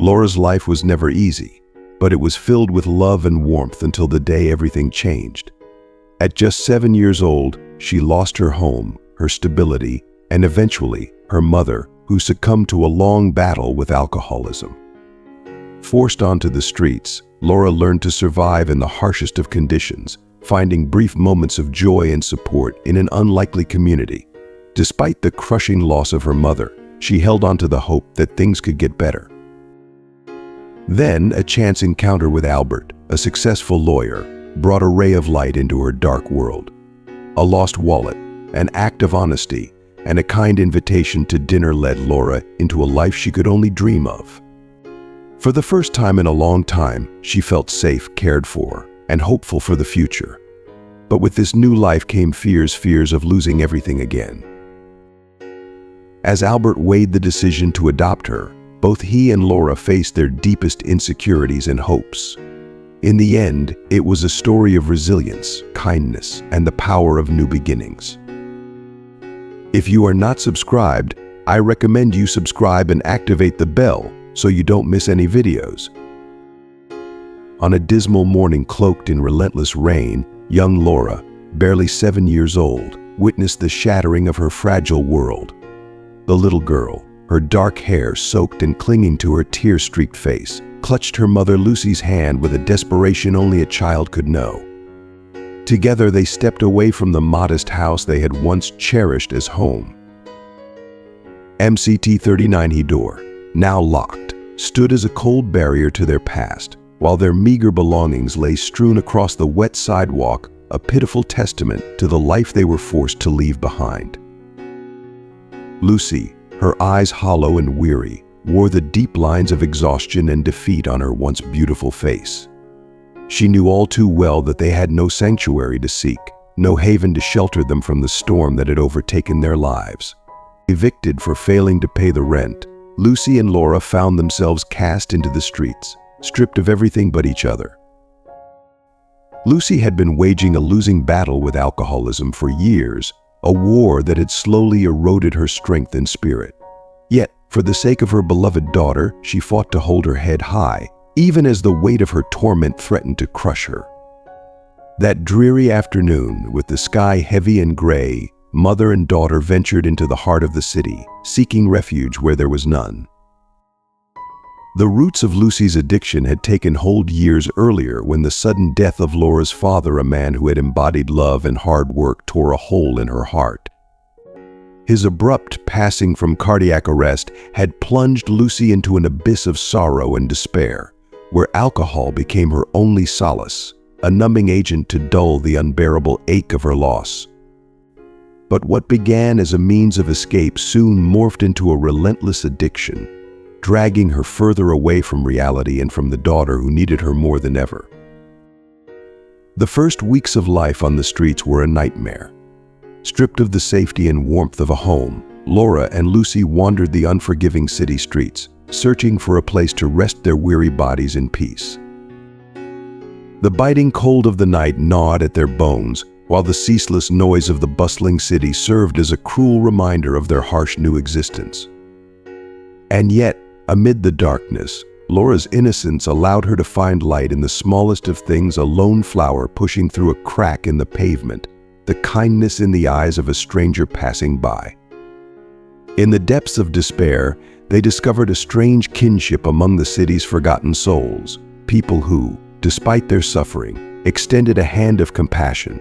Laura's life was never easy, but it was filled with love and warmth until the day everything changed. At just 7 years old, she lost her home, her stability, and eventually her mother, who succumbed to a long battle with alcoholism. Forced onto the streets, Laura learned to survive in the harshest of conditions, finding brief moments of joy and support in an unlikely community. Despite the crushing loss of her mother, she held on to the hope that things could get better. Then, a chance encounter with Albert, a successful lawyer, brought a ray of light into her dark world. A lost wallet, an act of honesty, and a kind invitation to dinner led Laura into a life she could only dream of. For the first time in a long time, she felt safe, cared for, and hopeful for the future. But with this new life came fears of losing everything again. As Albert weighed the decision to adopt her, both he and Laura faced their deepest insecurities and hopes. In the end, it was a story of resilience, kindness, and the power of new beginnings. If you are not subscribed, I recommend you subscribe and activate the bell so you don't miss any videos. On a dismal morning cloaked in relentless rain, young Laura, barely 7 years old, witnessed the shattering of her fragile world. The little girl, her dark hair soaked and clinging to her tear-streaked face, clutched her mother Lucy's hand with a desperation only a child could know. Together they stepped away from the modest house they had once cherished as home. MCT 39 door, now locked, stood as a cold barrier to their past, while their meager belongings lay strewn across the wet sidewalk, a pitiful testament to the life they were forced to leave behind. Lucy, her eyes hollow and weary, wore the deep lines of exhaustion and defeat on her once beautiful face. She knew all too well that they had no sanctuary to seek, no haven to shelter them from the storm that had overtaken their lives. Evicted for failing to pay the rent, Lucy and Laura found themselves cast into the streets, stripped of everything but each other. Lucy had been waging a losing battle with alcoholism for years, a war that had slowly eroded her strength and spirit. Yet, for the sake of her beloved daughter, she fought to hold her head high, even as the weight of her torment threatened to crush her. That dreary afternoon, with the sky heavy and gray, mother and daughter ventured into the heart of the city, seeking refuge where there was none. The roots of Lucy's addiction had taken hold years earlier when the sudden death of Laura's father, a man who had embodied love and hard work, tore a hole in her heart. His abrupt passing from cardiac arrest had plunged Lucy into an abyss of sorrow and despair, where alcohol became her only solace, a numbing agent to dull the unbearable ache of her loss. But what began as a means of escape soon morphed into a relentless addiction, dragging her further away from reality and from the daughter who needed her more than ever. The first weeks of life on the streets were a nightmare. Stripped of the safety and warmth of a home, Laura and Lucy wandered the unforgiving city streets, searching for a place to rest their weary bodies in peace. The biting cold of the night gnawed at their bones, while the ceaseless noise of the bustling city served as a cruel reminder of their harsh new existence. And yet, amid the darkness, Laura's innocence allowed her to find light in the smallest of things, a lone flower pushing through a crack in the pavement, the kindness in the eyes of a stranger passing by. In the depths of despair, they discovered a strange kinship among the city's forgotten souls, people who, despite their suffering, extended a hand of compassion.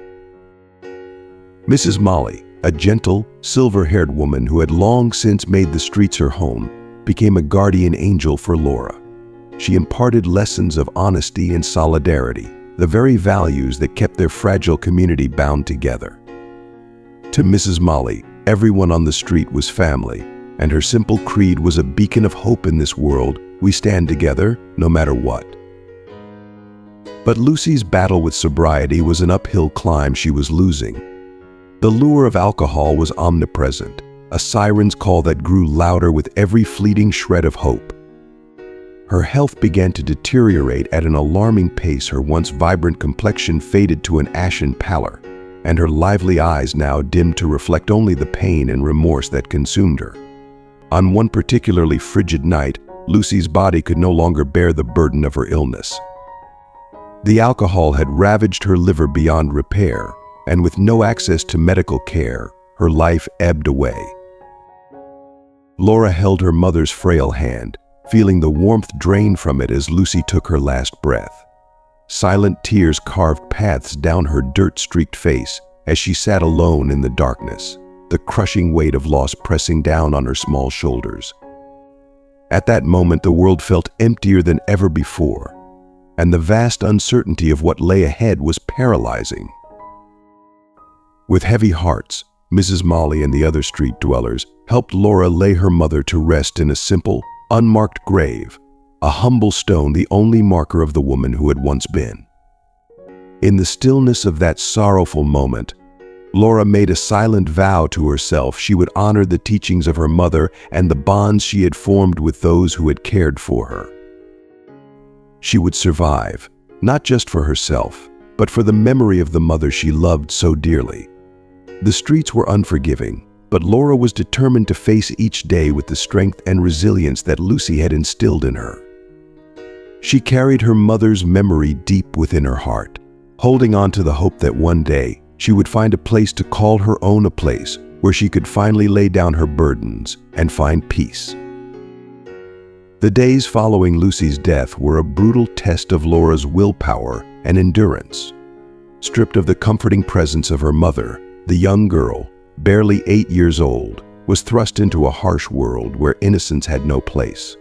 Mrs. Molly, a gentle, silver-haired woman who had long since made the streets her home, became a guardian angel for Laura. She imparted lessons of honesty and solidarity, the very values that kept their fragile community bound together. To Mrs. Molly, everyone on the street was family, and her simple creed was a beacon of hope in this world. We stand together, no matter what. But Lucy's battle with sobriety was an uphill climb she was losing. The lure of alcohol was omnipresent, a siren's call that grew louder with every fleeting shred of hope. Her health began to deteriorate at an alarming pace. Her once vibrant complexion faded to an ashen pallor, and her lively eyes now dimmed to reflect only the pain and remorse that consumed her. On one particularly frigid night, Lucy's body could no longer bear the burden of her illness. The alcohol had ravaged her liver beyond repair, and with no access to medical care, her life ebbed away. Laura held her mother's frail hand, feeling the warmth drain from it as Lucy took her last breath. Silent tears carved paths down her dirt-streaked face as she sat alone in the darkness, the crushing weight of loss pressing down on her small shoulders. At that moment, the world felt emptier than ever before, and the vast uncertainty of what lay ahead was paralyzing. With heavy hearts, Mrs. Molly and the other street dwellers helped Laura lay her mother to rest in a simple, unmarked grave, a humble stone the only marker of the woman who had once been. In the stillness of that sorrowful moment, Laura made a silent vow to herself she would honor the teachings of her mother and the bonds she had formed with those who had cared for her. She would survive, not just for herself, but for the memory of the mother she loved so dearly. The streets were unforgiving, but Laura was determined to face each day with the strength and resilience that Lucy had instilled in her. She carried her mother's memory deep within her heart, holding on to the hope that one day she would find a place to call her own, a place where she could finally lay down her burdens and find peace. The days following Lucy's death were a brutal test of Laura's willpower and endurance. Stripped of the comforting presence of her mother, the young girl, barely 8 years old, was thrust into a harsh world where innocence had no place.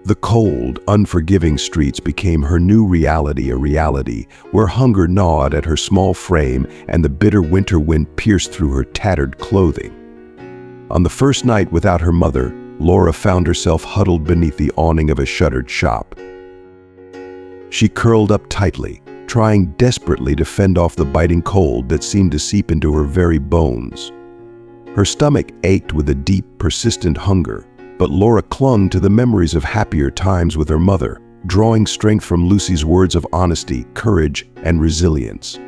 The cold, unforgiving streets became her new reality, a reality where hunger gnawed at her small frame and the bitter winter wind pierced through her tattered clothing. On the first night without her mother, Laura found herself huddled beneath the awning of a shuttered shop. She curled up tightly, trying desperately to fend off the biting cold that seemed to seep into her very bones. Her stomach ached with a deep, persistent hunger, but Laura clung to the memories of happier times with her mother, drawing strength from Lucy's words of honesty, courage, and resilience.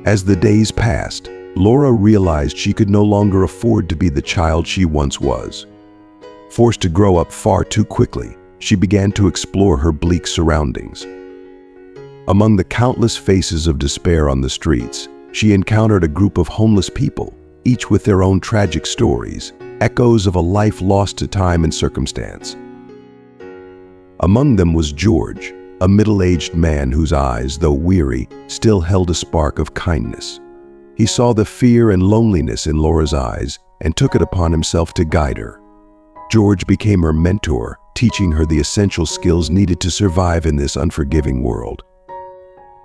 As the days passed, Laura realized she could no longer afford to be the child she once was. Forced to grow up far too quickly, she began to explore her bleak surroundings. Among the countless faces of despair on the streets, she encountered a group of homeless people, each with their own tragic stories, echoes of a life lost to time and circumstance. Among them was George, a middle-aged man whose eyes, though weary, still held a spark of kindness. He saw the fear and loneliness in Laura's eyes and took it upon himself to guide her. George became her mentor, teaching her the essential skills needed to survive in this unforgiving world.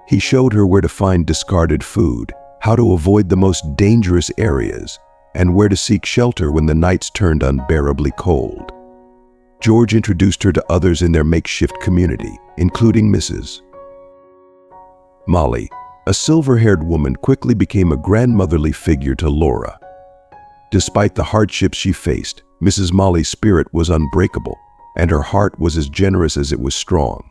He showed her where to find discarded food, how to avoid the most dangerous areas, and where to seek shelter when the nights turned unbearably cold. George introduced her to others in their makeshift community, including Mrs. Molly. A silver-haired woman quickly became a grandmotherly figure to Laura. Despite the hardships she faced, Mrs. Molly's spirit was unbreakable, and her heart was as generous as it was strong.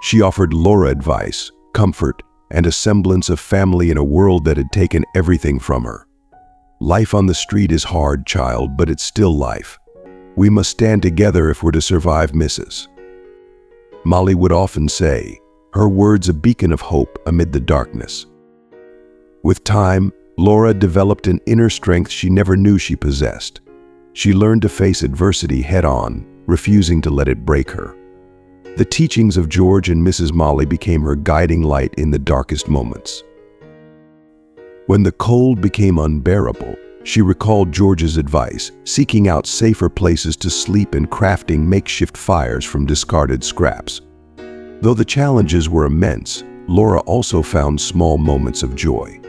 She offered Laura advice, comfort, and a semblance of family in a world that had taken everything from her. Life on the street is hard, child, but it's still life. We must stand together if we're to survive, Mrs. Molly would often say, her words a beacon of hope amid the darkness. With time, Laura developed an inner strength she never knew she possessed. She learned to face adversity head-on, refusing to let it break her. The teachings of George and Mrs. Molly became her guiding light in the darkest moments. When the cold became unbearable, she recalled George's advice, seeking out safer places to sleep and crafting makeshift fires from discarded scraps. Though the challenges were immense, Laura also found small moments of joy.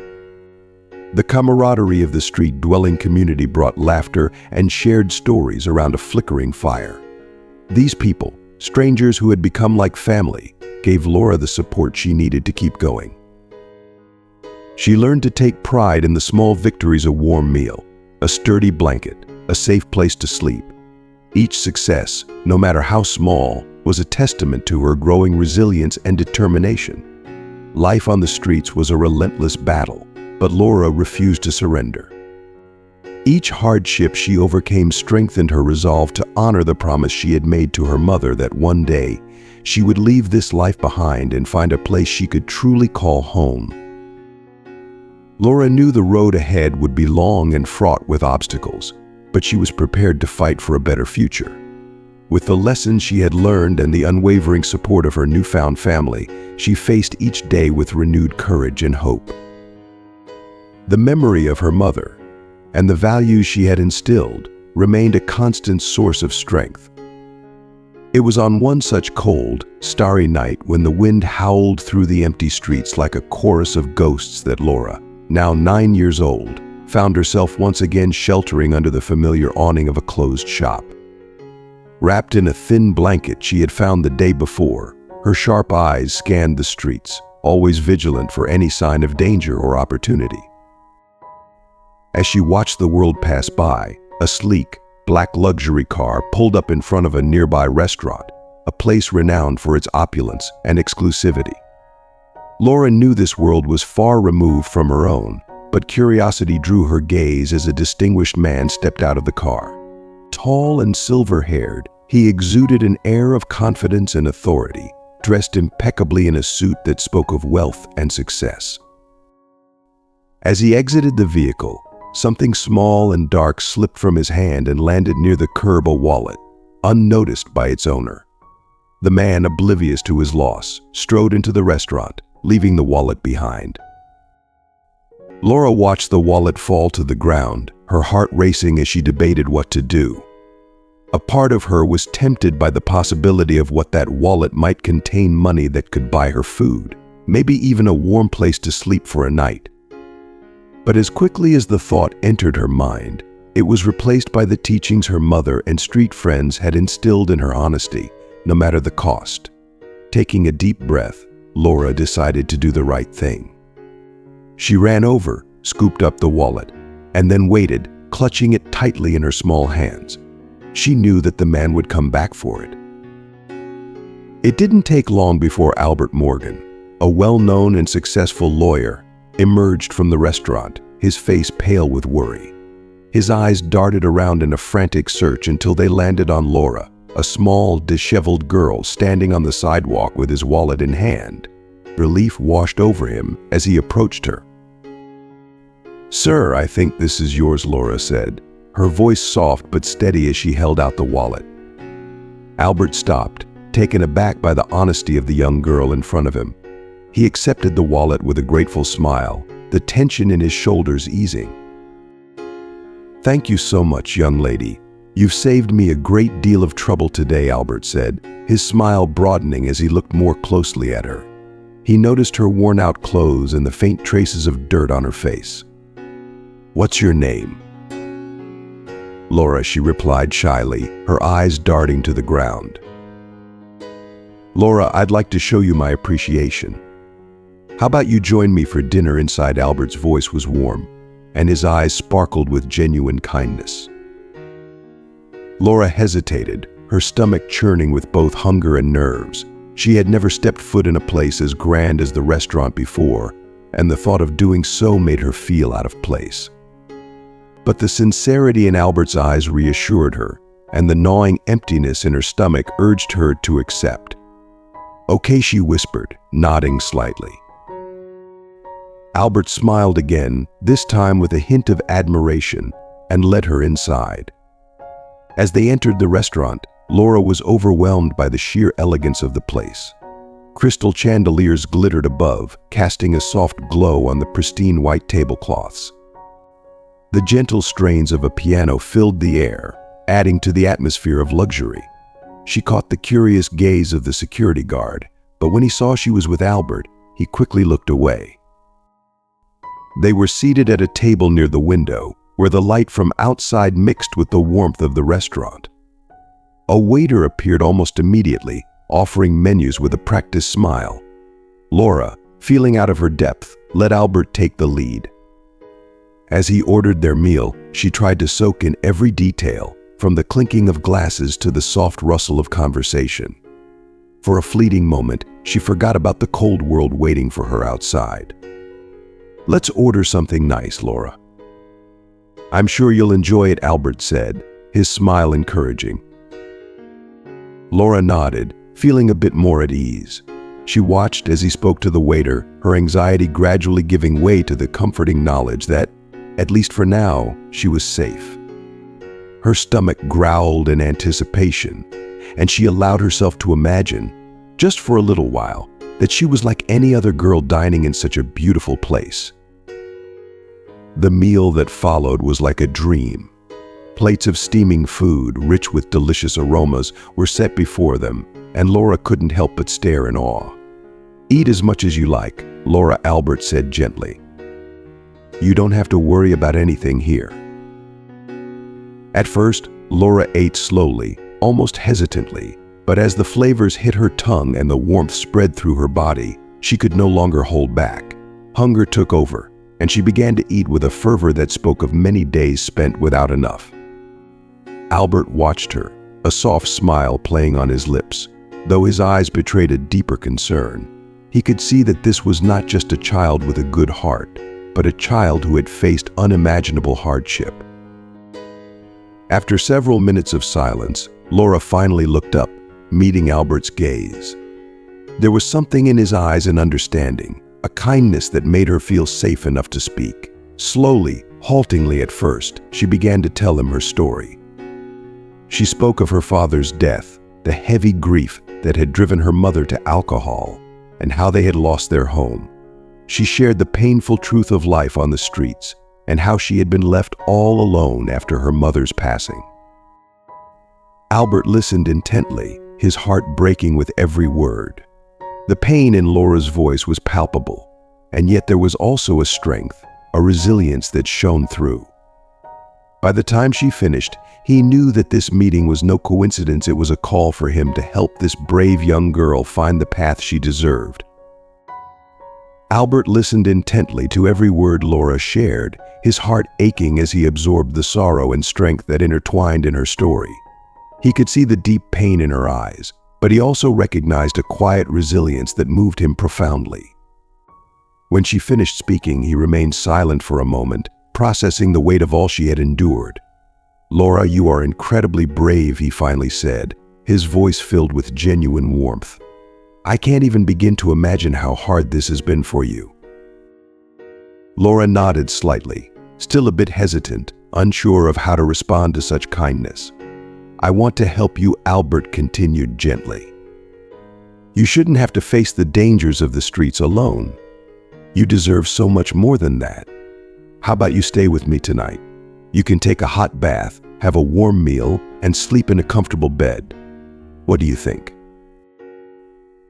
The camaraderie of the street-dwelling community brought laughter and shared stories around a flickering fire. These people, strangers who had become like family, gave Laura the support she needed to keep going. She learned to take pride in the small victories: a warm meal, a sturdy blanket, a safe place to sleep. Each success, no matter how small, was a testament to her growing resilience and determination. Life on the streets was a relentless battle, but Laura refused to surrender. Each hardship she overcame strengthened her resolve to honor the promise she had made to her mother that one day she would leave this life behind and find a place she could truly call home. Laura knew the road ahead would be long and fraught with obstacles, but she was prepared to fight for a better future. With the lessons she had learned and the unwavering support of her newfound family, she faced each day with renewed courage and hope. The memory of her mother and the values she had instilled remained a constant source of strength. It was on one such cold, starry night when the wind howled through the empty streets like a chorus of ghosts that Laura, now 9 years old, found herself once again sheltering under the familiar awning of a closed shop. Wrapped in a thin blanket she had found the day before, her sharp eyes scanned the streets, always vigilant for any sign of danger or opportunity. As she watched the world pass by, a sleek, black luxury car pulled up in front of a nearby restaurant, a place renowned for its opulence and exclusivity. Laura knew this world was far removed from her own, but curiosity drew her gaze as a distinguished man stepped out of the car. Tall and silver-haired, he exuded an air of confidence and authority, dressed impeccably in a suit that spoke of wealth and success. As he exited the vehicle, something small and dark slipped from his hand and landed near the curb, a wallet, unnoticed by its owner. The man, oblivious to his loss, strode into the restaurant, leaving the wallet behind. Laura watched the wallet fall to the ground, her heart racing as she debated what to do. A part of her was tempted by the possibility of what that wallet might contain: money that could buy her food, maybe even a warm place to sleep for a night. But as quickly as the thought entered her mind, it was replaced by the teachings her mother and street friends had instilled in her: honesty, no matter the cost. Taking a deep breath, Laura decided to do the right thing. She ran over, scooped up the wallet, and then waited, clutching it tightly in her small hands. She knew that the man would come back for it. It didn't take long before Albert Morgan, a well-known and successful lawyer, emerged from the restaurant, his face pale with worry. His eyes darted around in a frantic search until they landed on Laura, a small, disheveled girl standing on the sidewalk with his wallet in hand. Relief washed over him as he approached her. "Sir, I think this is yours," Laura said, her voice soft but steady as she held out the wallet. Albert stopped, taken aback by the honesty of the young girl in front of him. He accepted the wallet with a grateful smile, the tension in his shoulders easing. "Thank you so much, young lady. You've saved me a great deal of trouble today," Albert said, his smile broadening as he looked more closely at her. He noticed her worn-out clothes and the faint traces of dirt on her face. "What's your name?" "Laura," she replied shyly, her eyes darting to the ground. "Laura, I'd like to show you my appreciation. How about you join me for dinner inside?" Albert's voice was warm, and his eyes sparkled with genuine kindness. Laura hesitated, her stomach churning with both hunger and nerves. She had never stepped foot in a place as grand as the restaurant before, and the thought of doing so made her feel out of place. But the sincerity in Albert's eyes reassured her, and the gnawing emptiness in her stomach urged her to accept. "Okay," she whispered, nodding slightly. Albert smiled again, this time with a hint of admiration, and led her inside. As they entered the restaurant, Laura was overwhelmed by the sheer elegance of the place. Crystal chandeliers glittered above, casting a soft glow on the pristine white tablecloths. The gentle strains of a piano filled the air, adding to the atmosphere of luxury. She caught the curious gaze of the security guard, but when he saw she was with Albert, he quickly looked away. They were seated at a table near the window, where the light from outside mixed with the warmth of the restaurant. A waiter appeared almost immediately, offering menus with a practiced smile. Laura, feeling out of her depth, let Albert take the lead. As he ordered their meal, she tried to soak in every detail, from the clinking of glasses to the soft rustle of conversation. For a fleeting moment, she forgot about the cold world waiting for her outside. "Let's order something nice, Laura." "I'm sure you'll enjoy it," Albert said, his smile encouraging. Laura nodded, feeling a bit more at ease. She watched as he spoke to the waiter, her anxiety gradually giving way to the comforting knowledge that, at least for now, she was safe. Her stomach growled in anticipation, and she allowed herself to imagine, just for a little while, that she was like any other girl dining in such a beautiful place. The meal that followed was like a dream. Plates of steaming food, rich with delicious aromas, were set before them, and Laura couldn't help but stare in awe. "Eat as much as you like," Laura Albert said gently. "You don't have to worry about anything here." At first, Laura ate slowly, almost hesitantly, but as the flavors hit her tongue and the warmth spread through her body, she could no longer hold back. Hunger took over, and she began to eat with a fervor that spoke of many days spent without enough. Albert watched her, a soft smile playing on his lips, though his eyes betrayed a deeper concern. He could see that this was not just a child with a good heart, but a child who had faced unimaginable hardship. After several minutes of silence, Laura finally looked up, meeting Albert's gaze. There was something in his eyes and understanding, a kindness that made her feel safe enough to speak. Slowly, haltingly at first, she began to tell him her story. She spoke of her father's death, the heavy grief that had driven her mother to alcohol, and how they had lost their home. She shared the painful truth of life on the streets, and how she had been left all alone after her mother's passing. Albert listened intently, his heart breaking with every word. The pain in Laura's voice was palpable, and yet there was also a strength, a resilience that shone through. By the time she finished, he knew that this meeting was no coincidence. It was a call for him to help this brave young girl find the path she deserved. Albert listened intently to every word Laura shared, his heart aching as he absorbed the sorrow and strength that intertwined in her story. He could see the deep pain in her eyes, but he also recognized a quiet resilience that moved him profoundly. When she finished speaking, he remained silent for a moment, processing the weight of all she had endured. "Laura, you are incredibly brave," he finally said, his voice filled with genuine warmth. "I can't even begin to imagine how hard this has been for you." Laura nodded slightly, still a bit hesitant, unsure of how to respond to such kindness. "I want to help you," Albert continued gently. "You shouldn't have to face the dangers of the streets alone. You deserve so much more than that. How about you stay with me tonight? You can take a hot bath, have a warm meal, and sleep in a comfortable bed. What do you think?"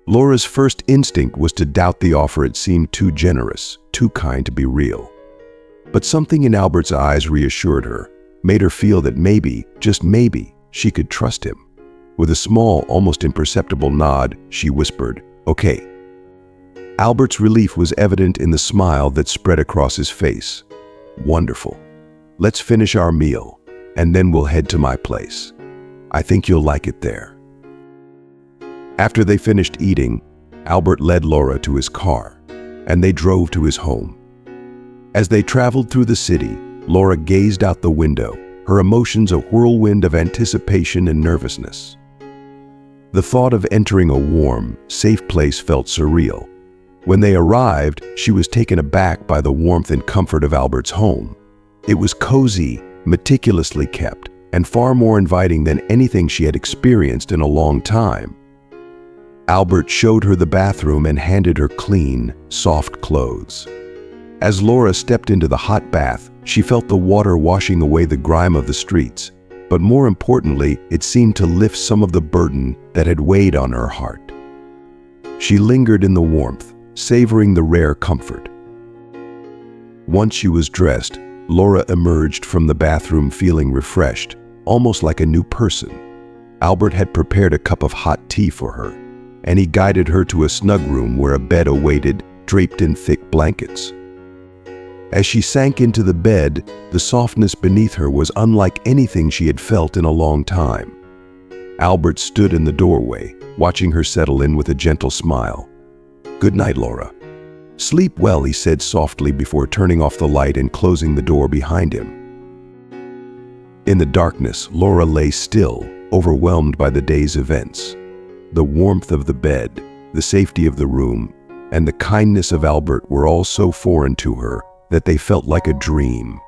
Laura's first instinct was to doubt the offer. It seemed too generous, too kind to be real. But something in Albert's eyes reassured her, made her feel that maybe, just maybe, she could trust him. With a small, almost imperceptible nod, she whispered, "Okay." Albert's relief was evident in the smile that spread across his face. "Wonderful. Let's finish our meal, and then we'll head to my place. I think you'll like it there." After they finished eating, Albert led Laura to his car, and they drove to his home. As they traveled through the city, Laura gazed out the window, her emotions a whirlwind of anticipation and nervousness. The thought of entering a warm, safe place felt surreal. When they arrived, she was taken aback by the warmth and comfort of Albert's home. It was cozy, meticulously kept, and far more inviting than anything she had experienced in a long time. Albert showed her the bathroom and handed her clean, soft clothes. As Laura stepped into the hot bath, she felt the water washing away the grime of the streets, but more importantly, it seemed to lift some of the burden that had weighed on her heart. She lingered in the warmth, savoring the rare comfort. Once she was dressed, Laura emerged from the bathroom feeling refreshed, almost like a new person. Albert had prepared a cup of hot tea for her, and he guided her to a snug room where a bed awaited, draped in thick blankets. As she sank into the bed, the softness beneath her was unlike anything she had felt in a long time. Albert stood in the doorway, watching her settle in with a gentle smile. "Good night, Laura." "Sleep well," he said softly before turning off the light and closing the door behind him. In the darkness, Laura lay still, overwhelmed by the day's events. The warmth of the bed, the safety of the room, and the kindness of Albert were all so foreign to her that they felt like a dream.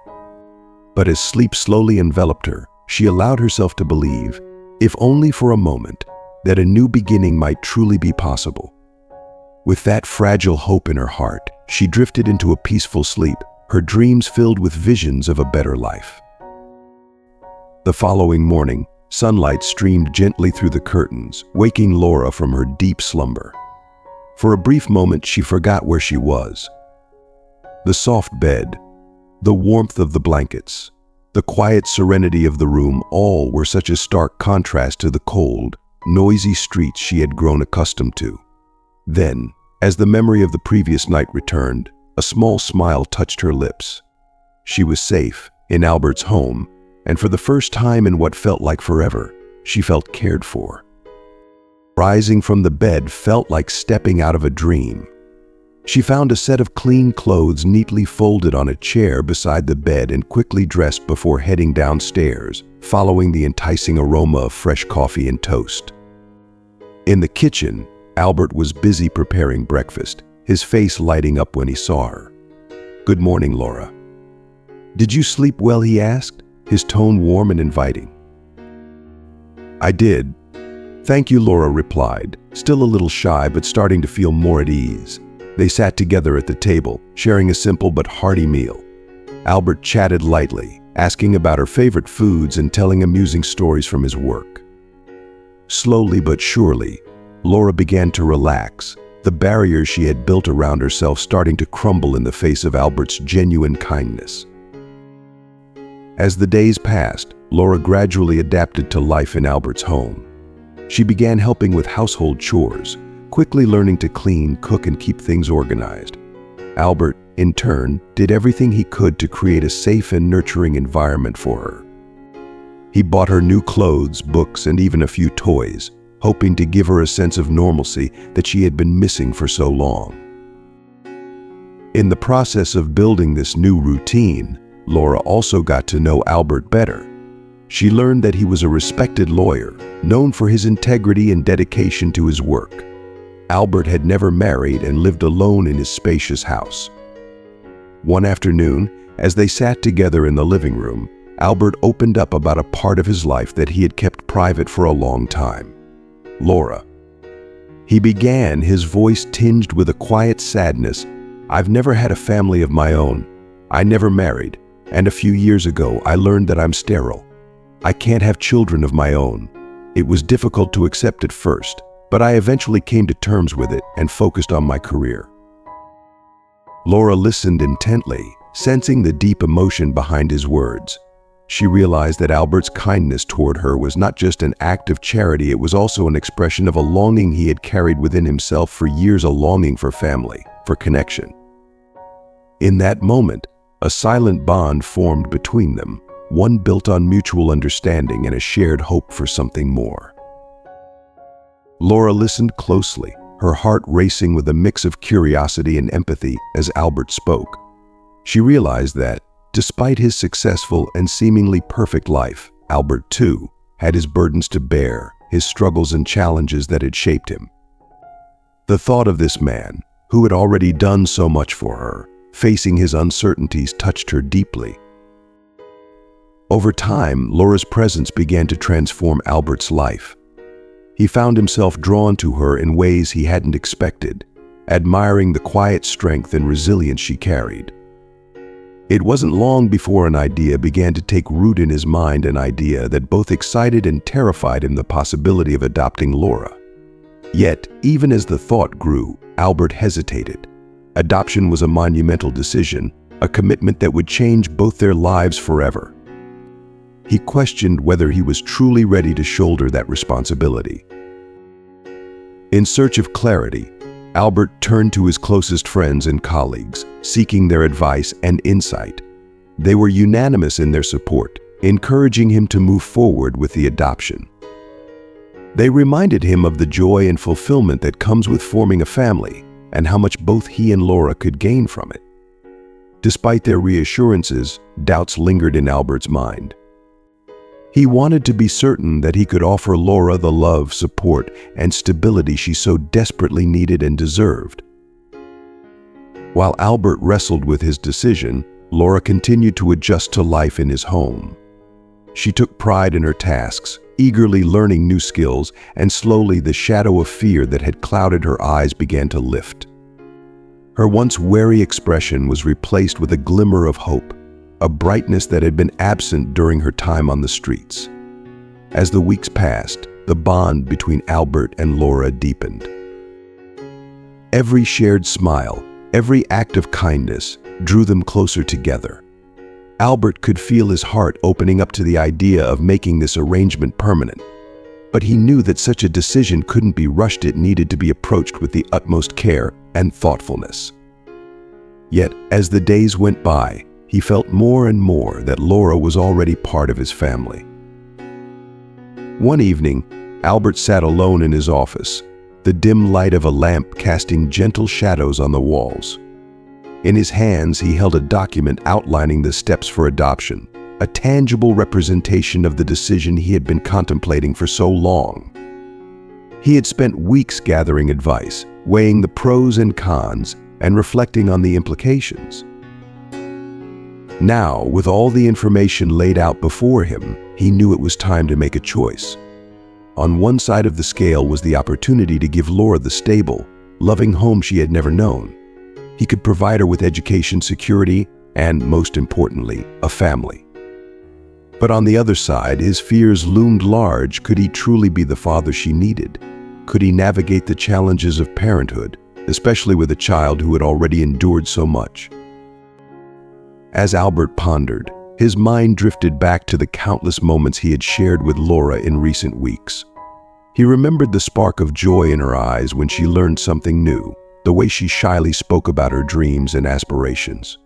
But as sleep slowly enveloped her, she allowed herself to believe, if only for a moment, that a new beginning might truly be possible. With that fragile hope in her heart, she drifted into a peaceful sleep, her dreams filled with visions of a better life. The following morning, sunlight streamed gently through the curtains, waking Laura from her deep slumber. For a brief moment, she forgot where she was. The soft bed, the warmth of the blankets, the quiet serenity of the room, all were such a stark contrast to the cold, noisy streets she had grown accustomed to. Then, as the memory of the previous night returned, a small smile touched her lips. She was safe, in Albert's home, and for the first time in what felt like forever, she felt cared for. Rising from the bed felt like stepping out of a dream. She found a set of clean clothes neatly folded on a chair beside the bed and quickly dressed before heading downstairs, following the enticing aroma of fresh coffee and toast. In the kitchen, Albert was busy preparing breakfast, his face lighting up when he saw her. "Good morning, Laura." "Did you sleep well?" he asked, his tone warm and inviting. "I did. Thank you," Laura replied, still a little shy but starting to feel more at ease. They sat together at the table, sharing a simple but hearty meal. Albert chatted lightly, asking about her favorite foods and telling amusing stories from his work. Slowly but surely, Laura began to relax, the barriers she had built around herself starting to crumble in the face of Albert's genuine kindness. As the days passed, Laura gradually adapted to life in Albert's home. She began helping with household chores, quickly learning to clean, cook, and keep things organized. Albert, in turn, did everything he could to create a safe and nurturing environment for her. He bought her new clothes, books, and even a few toys, hoping to give her a sense of normalcy that she had been missing for so long. In the process of building this new routine, Laura also got to know Albert better. She learned that he was a respected lawyer, known for his integrity and dedication to his work. Albert had never married and lived alone in his spacious house. One afternoon, as they sat together in the living room, Albert opened up about a part of his life that he had kept private for a long time. "Laura," he began, his voice tinged with a quiet sadness, "I've never had a family of my own. I never married, and a few years ago I learned that I'm sterile. I can't have children of my own. It was difficult to accept at first, but I eventually came to terms with it and focused on my career." Laura listened intently, sensing the deep emotion behind his words. She realized that Albert's kindness toward her was not just an act of charity, it was also an expression of a longing he had carried within himself for years, a longing for family, for connection. In that moment, a silent bond formed between them, one built on mutual understanding and a shared hope for something more. Laura listened closely, her heart racing with a mix of curiosity and empathy as Albert spoke. She realized that, despite his successful and seemingly perfect life, Albert, too, had his burdens to bear, his struggles and challenges that had shaped him. The thought of this man, who had already done so much for her, facing his uncertainties, touched her deeply. Over time, Laura's presence began to transform Albert's life. He found himself drawn to her in ways he hadn't expected, admiring the quiet strength and resilience she carried. It wasn't long before an idea began to take root in his mind, an idea that both excited and terrified him, the possibility of adopting Laura. Yet, even as the thought grew, Albert hesitated. Adoption was a monumental decision, a commitment that would change both their lives forever. He questioned whether he was truly ready to shoulder that responsibility. In search of clarity, Albert turned to his closest friends and colleagues, seeking their advice and insight. They were unanimous in their support, encouraging him to move forward with the adoption. They reminded him of the joy and fulfillment that comes with forming a family, and how much both he and Laura could gain from it. Despite their reassurances, doubts lingered in Albert's mind. He wanted to be certain that he could offer Laura the love, support, and stability she so desperately needed and deserved. While Albert wrestled with his decision, Laura continued to adjust to life in his home. She took pride in her tasks, eagerly learning new skills, and slowly the shadow of fear that had clouded her eyes began to lift. Her once wary expression was replaced with a glimmer of hope, a brightness that had been absent during her time on the streets. As the weeks passed, the bond between Albert and Laura deepened. Every shared smile, every act of kindness drew them closer together. Albert could feel his heart opening up to the idea of making this arrangement permanent. But he knew that such a decision couldn't be rushed. It needed to be approached with the utmost care and thoughtfulness. Yet, as the days went by, he felt more and more that Laura was already part of his family. One evening, Albert sat alone in his office, the dim light of a lamp casting gentle shadows on the walls. In his hands, he held a document outlining the steps for adoption, a tangible representation of the decision he had been contemplating for so long. He had spent weeks gathering advice, weighing the pros and cons, and reflecting on the implications. Now, with all the information laid out before him, he knew it was time to make a choice. On one side of the scale was the opportunity to give Laura the stable, loving home she had never known. He could provide her with education, security, and, most importantly, a family. But on the other side, his fears loomed large. Could he truly be the father she needed? Could he navigate the challenges of parenthood, especially with a child who had already endured so much? As Albert pondered, his mind drifted back to the countless moments he had shared with Laura in recent weeks. He remembered the spark of joy in her eyes when she learned something new, the way she shyly spoke about her dreams and aspirations.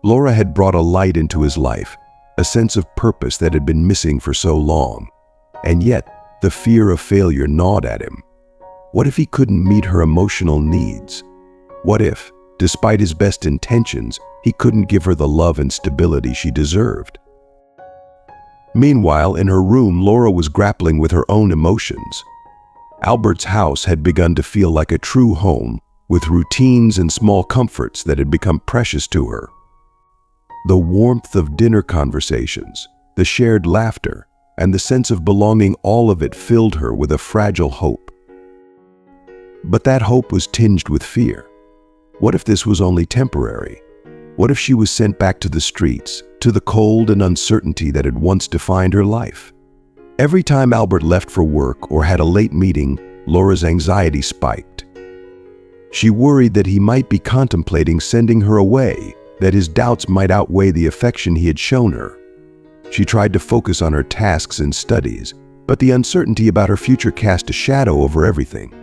Laura had brought a light into his life, a sense of purpose that had been missing for so long. And yet, the fear of failure gnawed at him. What if he couldn't meet her emotional needs? What if, despite his best intentions, he couldn't give her the love and stability she deserved? Meanwhile, in her room, Laura was grappling with her own emotions. Albert's house had begun to feel like a true home, with routines and small comforts that had become precious to her. The warmth of dinner conversations, the shared laughter, and the sense of belonging, all of it filled her with a fragile hope. But that hope was tinged with fear. What if this was only temporary? What if she was sent back to the streets, to the cold and uncertainty that had once defined her life? Every time Albert left for work or had a late meeting, Laura's anxiety spiked. She worried that he might be contemplating sending her away, that his doubts might outweigh the affection he had shown her. She tried to focus on her tasks and studies, but the uncertainty about her future cast a shadow over everything.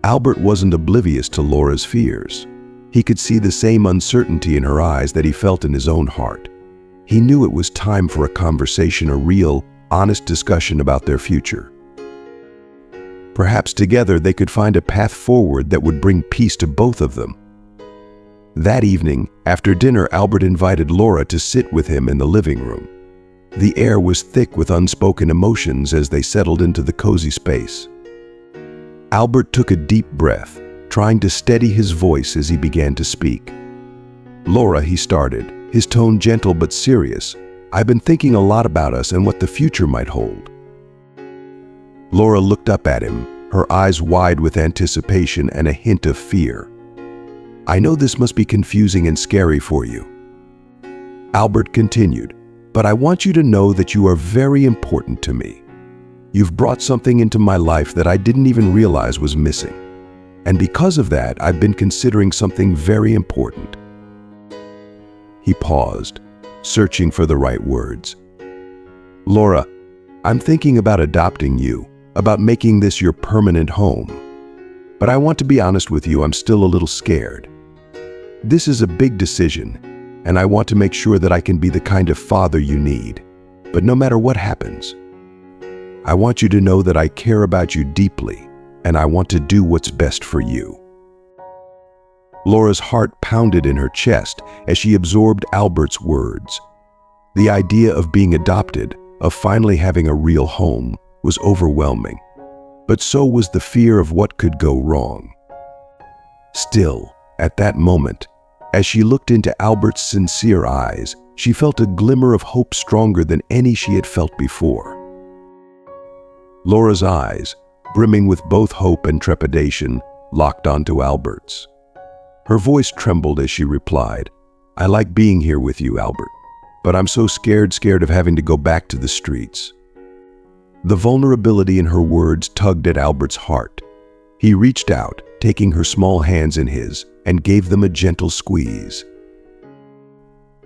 Albert wasn't oblivious to Laura's fears. He could see the same uncertainty in her eyes that he felt in his own heart. He knew it was time for a conversation, a real, honest discussion about their future. Perhaps together they could find a path forward that would bring peace to both of them. That evening, after dinner, Albert invited Laura to sit with him in the living room. The air was thick with unspoken emotions as they settled into the cozy space. Albert took a deep breath, trying to steady his voice as he began to speak. "Laura," he started, his tone gentle but serious, "I've been thinking a lot about us and what the future might hold." Laura looked up at him, her eyes wide with anticipation and a hint of fear. "I know this must be confusing and scary for you." Albert continued, "But I want you to know that you are very important to me. You've brought something into my life that I didn't even realize was missing. And because of that, I've been considering something very important." He paused, searching for the right words. "Laura, I'm thinking about adopting you, about making this your permanent home. But I want to be honest with you, I'm still a little scared. This is a big decision, and I want to make sure that I can be the kind of father you need. But no matter what happens, I want you to know that I care about you deeply, and I want to do what's best for you." Laura's heart pounded in her chest as she absorbed Albert's words. The idea of being adopted, of finally having a real home, was overwhelming. But so was the fear of what could go wrong. Still, at that moment, as she looked into Albert's sincere eyes, she felt a glimmer of hope stronger than any she had felt before. Laura's eyes, brimming with both hope and trepidation, locked onto Albert's. Her voice trembled as she replied, "I like being here with you, Albert, but I'm so scared of having to go back to the streets." The vulnerability in her words tugged at Albert's heart. He reached out, taking her small hands in his, and gave them a gentle squeeze.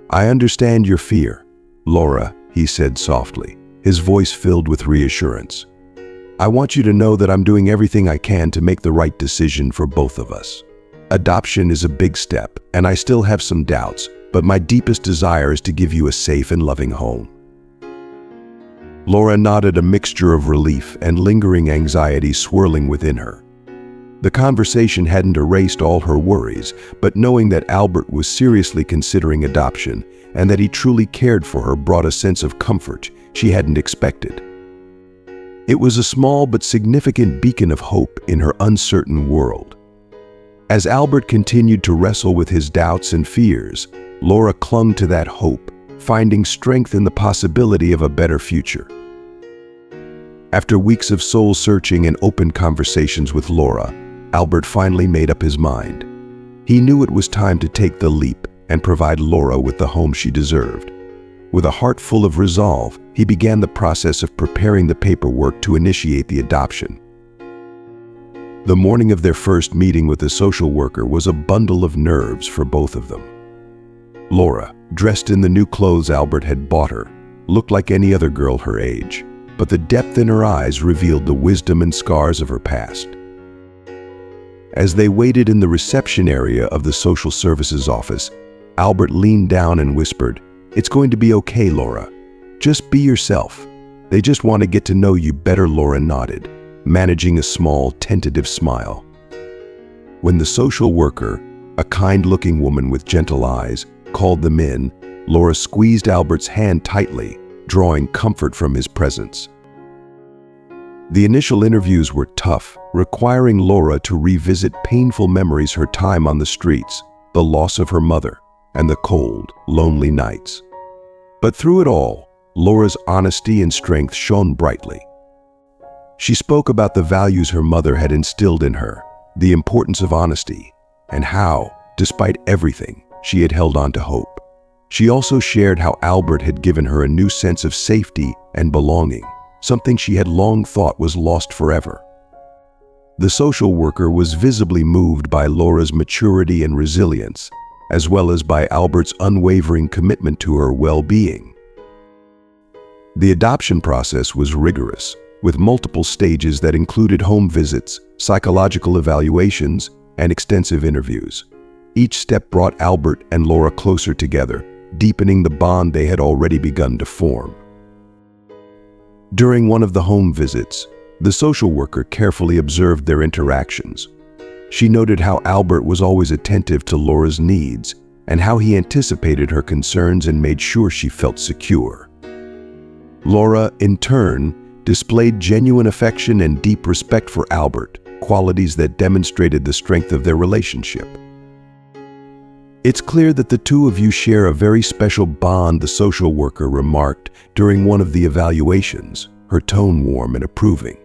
"I understand your fear, Laura," he said softly, his voice filled with reassurance. "I want you to know that I'm doing everything I can to make the right decision for both of us. Adoption is a big step, and I still have some doubts, but my deepest desire is to give you a safe and loving home." Laura nodded, a mixture of relief and lingering anxiety swirling within her. The conversation hadn't erased all her worries, but knowing that Albert was seriously considering adoption and that he truly cared for her brought a sense of comfort she hadn't expected. It was a small but significant beacon of hope in her uncertain world. As Albert continued to wrestle with his doubts and fears, Laura clung to that hope, finding strength in the possibility of a better future. After weeks of soul-searching and open conversations with Laura, Albert finally made up his mind. He knew it was time to take the leap and provide Laura with the home she deserved. With a heart full of resolve, he began the process of preparing the paperwork to initiate the adoption. The morning of their first meeting with the social worker was a bundle of nerves for both of them. Laura, dressed in the new clothes Albert had bought her, looked like any other girl her age, but the depth in her eyes revealed the wisdom and scars of her past. As they waited in the reception area of the social services office, Albert leaned down and whispered, "It's going to be okay, Laura. Just be yourself. They just want to get to know you better." Laura nodded, managing a small, tentative smile. When the social worker, a kind-looking woman with gentle eyes, called them in, Laura squeezed Albert's hand tightly, drawing comfort from his presence. The initial interviews were tough, requiring Laura to revisit painful memories, her time on the streets, the loss of her mother, and the cold, lonely nights. But through it all, Laura's honesty and strength shone brightly. She spoke about the values her mother had instilled in her, the importance of honesty, and how, despite everything, she had held on to hope. She also shared how Albert had given her a new sense of safety and belonging, something she had long thought was lost forever. The social worker was visibly moved by Laura's maturity and resilience, as well as by Albert's unwavering commitment to her well-being. The adoption process was rigorous, with multiple stages that included home visits, psychological evaluations, and extensive interviews. Each step brought Albert and Laura closer together, deepening the bond they had already begun to form. During one of the home visits, the social worker carefully observed their interactions. She noted how Albert was always attentive to Laura's needs and how he anticipated her concerns and made sure she felt secure. Laura, in turn, displayed genuine affection and deep respect for Albert, qualities that demonstrated the strength of their relationship. "It's clear that the two of you share a very special bond," the social worker remarked during one of the evaluations, her tone warm and approving.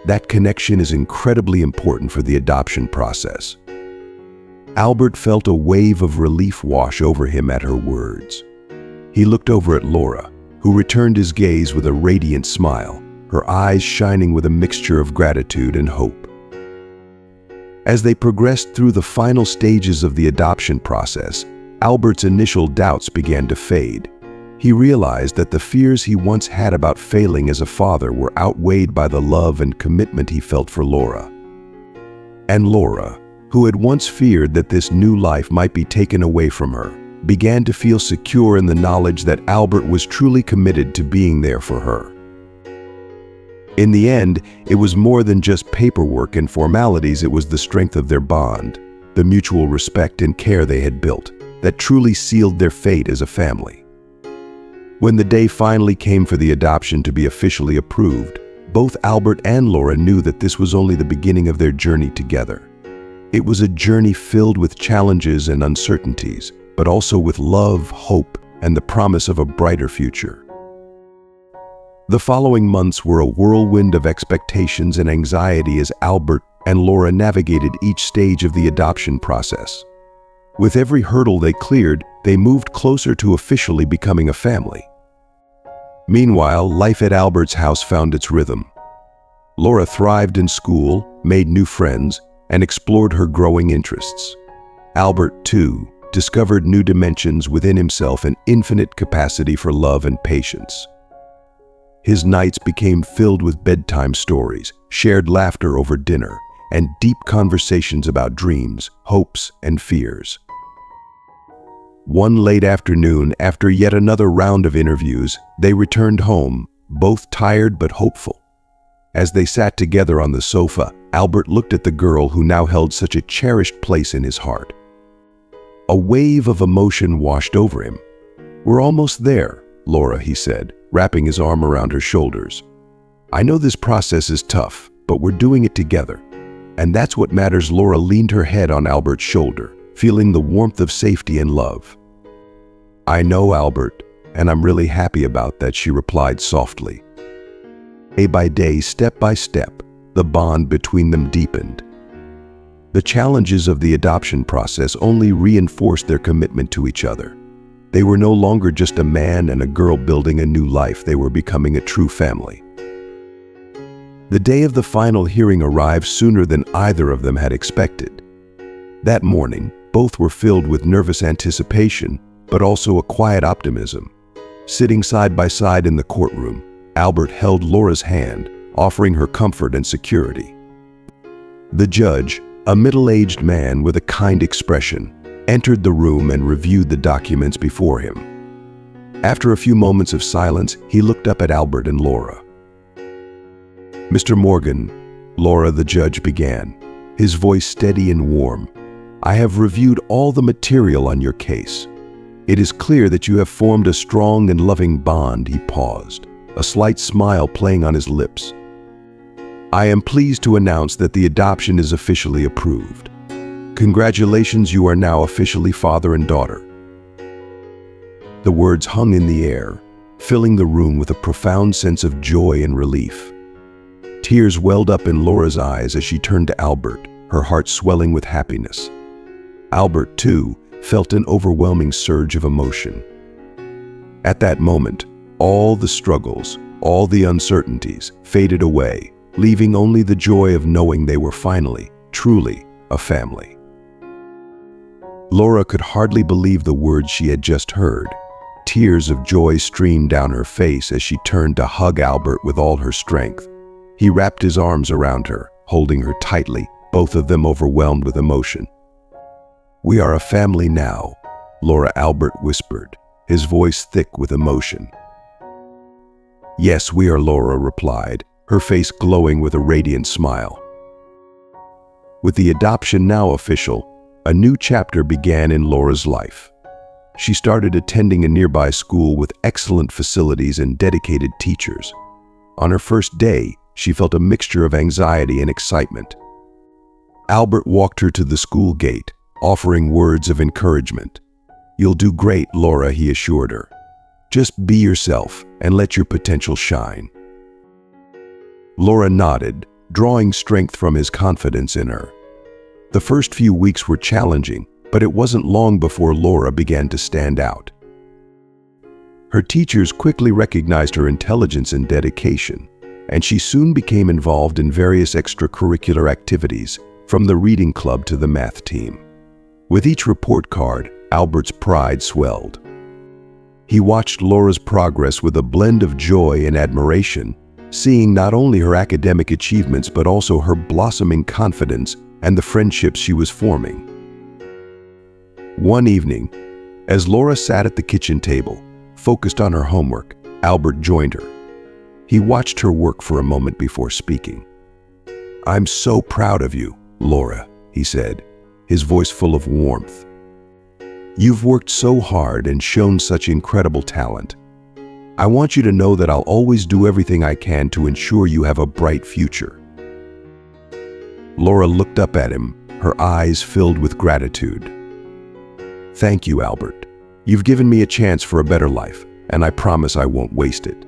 "That connection is incredibly important for the adoption process." Albert felt a wave of relief wash over him at her words. He looked over at Laura, who returned his gaze with a radiant smile, her eyes shining with a mixture of gratitude and hope. As they progressed through the final stages of the adoption process, Albert's initial doubts began to fade. He realized that the fears he once had about failing as a father were outweighed by the love and commitment he felt for Laura. And Laura, who had once feared that this new life might be taken away from her, began to feel secure in the knowledge that Albert was truly committed to being there for her. In the end, it was more than just paperwork and formalities. It was the strength of their bond, the mutual respect and care they had built, that truly sealed their fate as a family. When the day finally came for the adoption to be officially approved, both Albert and Laura knew that this was only the beginning of their journey together. It was a journey filled with challenges and uncertainties, but also with love, hope, and the promise of a brighter future. The following months were a whirlwind of expectations and anxiety as Albert and Laura navigated each stage of the adoption process. With every hurdle they cleared, they moved closer to officially becoming a family. Meanwhile, life at Albert's house found its rhythm. Laura thrived in school, made new friends, and explored her growing interests. Albert, too, discovered new dimensions within himself and infinite capacity for love and patience. His nights became filled with bedtime stories, shared laughter over dinner, and deep conversations about dreams, hopes, and fears. One late afternoon, after yet another round of interviews, they returned home, both tired but hopeful. As they sat together on the sofa, Albert looked at the girl who now held such a cherished place in his heart. A wave of emotion washed over him. "We're almost there, Laura," he said, wrapping his arm around her shoulders. "I know this process is tough, but we're doing it together. And that's what matters." Laura leaned her head on Albert's shoulder, feeling the warmth of safety and love. "I know, Albert, and I'm really happy about that," she replied softly. Day by day, step by step, the bond between them deepened. The challenges of the adoption process only reinforced their commitment to each other. They were no longer just a man and a girl building a new life, they were becoming a true family. The day of the final hearing arrived sooner than either of them had expected. That morning, both were filled with nervous anticipation, but also a quiet optimism. Sitting side by side in the courtroom, Albert held Laura's hand, offering her comfort and security. The judge, a middle-aged man with a kind expression, entered the room and reviewed the documents before him. After a few moments of silence, he looked up at Albert and Laura. "Mr. Morgan," Laura, the judge began, his voice steady and warm, "I have reviewed all the material on your case. It is clear that you have formed a strong and loving bond." He paused, a slight smile playing on his lips. "I am pleased to announce that the adoption is officially approved. Congratulations, you are now officially father and daughter." The words hung in the air, filling the room with a profound sense of joy and relief. Tears welled up in Laura's eyes as she turned to Albert, her heart swelling with happiness. Albert, too, felt an overwhelming surge of emotion. At that moment, all the struggles, all the uncertainties faded away, leaving only the joy of knowing they were finally, truly, a family. Laura could hardly believe the words she had just heard. Tears of joy streamed down her face as she turned to hug Albert with all her strength. He wrapped his arms around her, holding her tightly, both of them overwhelmed with emotion. "We are a family now," Laura, Albert whispered, his voice thick with emotion. "Yes, we are," Laura replied, her face glowing with a radiant smile. With the adoption now official, a new chapter began in Laura's life. She started attending a nearby school with excellent facilities and dedicated teachers. On her first day, she felt a mixture of anxiety and excitement. Albert walked her to the school gate, offering words of encouragement. "You'll do great, Laura," he assured her. "Just be yourself and let your potential shine." Laura nodded, drawing strength from his confidence in her. The first few weeks were challenging, but it wasn't long before Laura began to stand out. Her teachers quickly recognized her intelligence and dedication, and she soon became involved in various extracurricular activities, from the reading club to the math team. With each report card, Albert's pride swelled. He watched Laura's progress with a blend of joy and admiration, seeing not only her academic achievements but also her blossoming confidence and the friendships she was forming. One evening, as Laura sat at the kitchen table, focused on her homework, Albert joined her. He watched her work for a moment before speaking. "I'm so proud of you, Laura," he said, his voice full of warmth. "You've worked so hard and shown such incredible talent. I want you to know that I'll always do everything I can to ensure you have a bright future." Laura looked up at him, her eyes filled with gratitude. "Thank you, Albert. You've given me a chance for a better life, and I promise I won't waste it."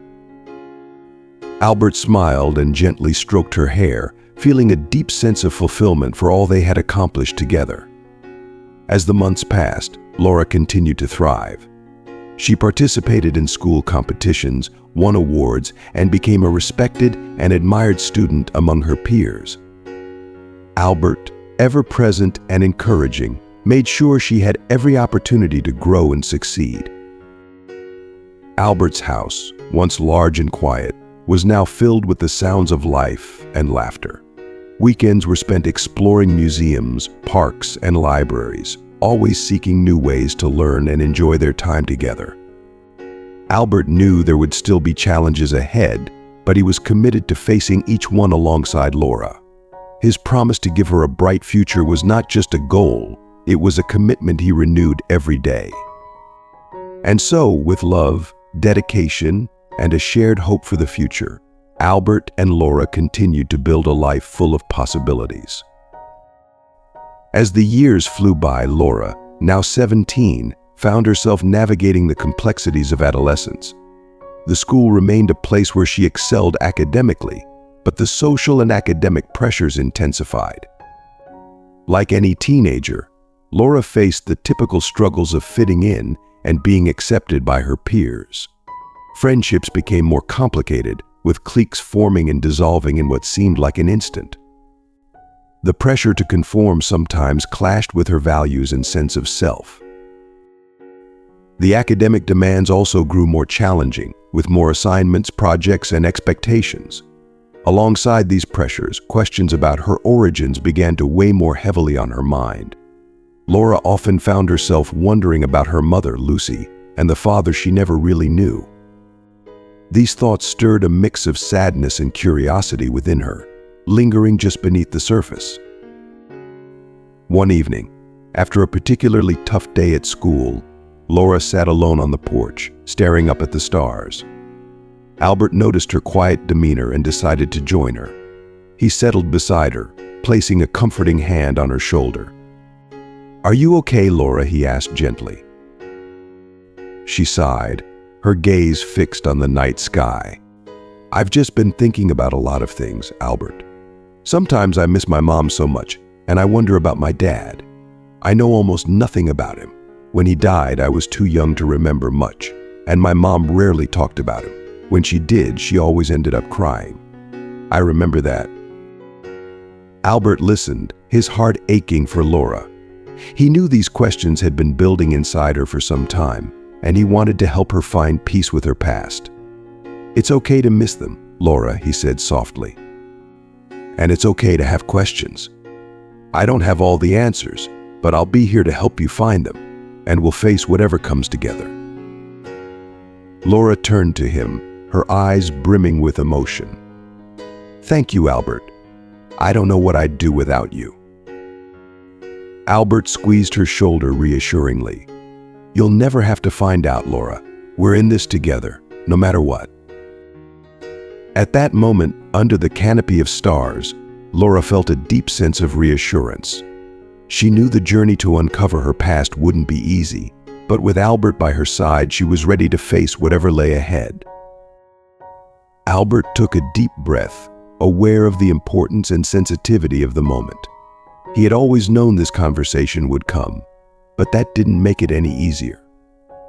Albert smiled and gently stroked her hair, feeling a deep sense of fulfillment for all they had accomplished together. As the months passed, Laura continued to thrive. She participated in school competitions, won awards, and became a respected and admired student among her peers. Albert, ever present and encouraging, made sure she had every opportunity to grow and succeed. Albert's house, once large and quiet, was now filled with the sounds of life and laughter. Weekends were spent exploring museums, parks, and libraries, always seeking new ways to learn and enjoy their time together. Albert knew there would still be challenges ahead, but he was committed to facing each one alongside Laura. His promise to give her a bright future was not just a goal, it was a commitment he renewed every day. And so, with love, dedication, and a shared hope for the future, Albert and Laura continued to build a life full of possibilities. As the years flew by, Laura, now 17, found herself navigating the complexities of adolescence. The school remained a place where she excelled academically, but the social and academic pressures intensified. Like any teenager, Laura faced the typical struggles of fitting in and being accepted by her peers. Friendships became more complicated, with cliques forming and dissolving in what seemed like an instant. The pressure to conform sometimes clashed with her values and sense of self. The academic demands also grew more challenging, with more assignments, projects, and expectations. Alongside these pressures, questions about her origins began to weigh more heavily on her mind. Laura often found herself wondering about her mother, Lucy, and the father she never really knew. These thoughts stirred a mix of sadness and curiosity within her, lingering just beneath the surface. One evening, after a particularly tough day at school, Laura sat alone on the porch, staring up at the stars. Albert noticed her quiet demeanor and decided to join her. He settled beside her, placing a comforting hand on her shoulder. "Are you okay, Laura?" he asked gently. She sighed, her gaze fixed on the night sky. "I've just been thinking about a lot of things, Albert. Sometimes I miss my mom so much, and I wonder about my dad. I know almost nothing about him. When he died, I was too young to remember much, and my mom rarely talked about him. When she did, she always ended up crying. I remember that." Albert listened, his heart aching for Laura. He knew these questions had been building inside her for some time, and he wanted to help her find peace with her past. "It's okay to miss them, Laura," he said softly. "And it's okay to have questions. I don't have all the answers, but I'll be here to help you find them, and we'll face whatever comes together." Laura turned to him, her eyes brimming with emotion. "Thank you, Albert. I don't know what I'd do without you." Albert squeezed her shoulder reassuringly. "You'll never have to find out, Laura. We're in this together, no matter what." At that moment, under the canopy of stars, Laura felt a deep sense of reassurance. She knew the journey to uncover her past wouldn't be easy, but with Albert by her side, she was ready to face whatever lay ahead. Albert took a deep breath, aware of the importance and sensitivity of the moment. He had always known this conversation would come, but that didn't make it any easier.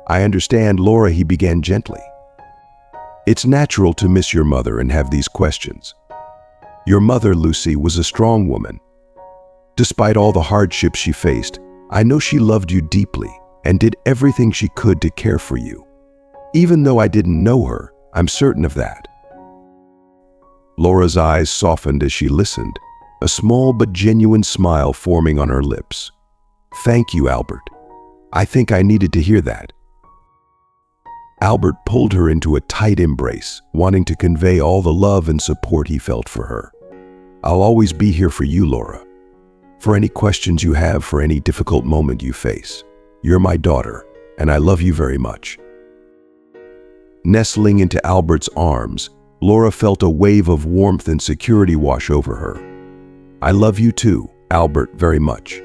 "I understand, Laura," he began gently. "It's natural to miss your mother and have these questions. Your mother, Lucy, was a strong woman. Despite all the hardships she faced, I know she loved you deeply and did everything she could to care for you. Even though I didn't know her, I'm certain of that." Laura's eyes softened as she listened, a small but genuine smile forming on her lips. "Thank you, Albert. I think I needed to hear that." Albert pulled her into a tight embrace, wanting to convey all the love and support he felt for her. "I'll always be here for you, Laura. For any questions you have, for any difficult moment you face. You're my daughter, and I love you very much." Nestling into Albert's arms, Laura felt a wave of warmth and security wash over her. "I love you too, Albert, very much."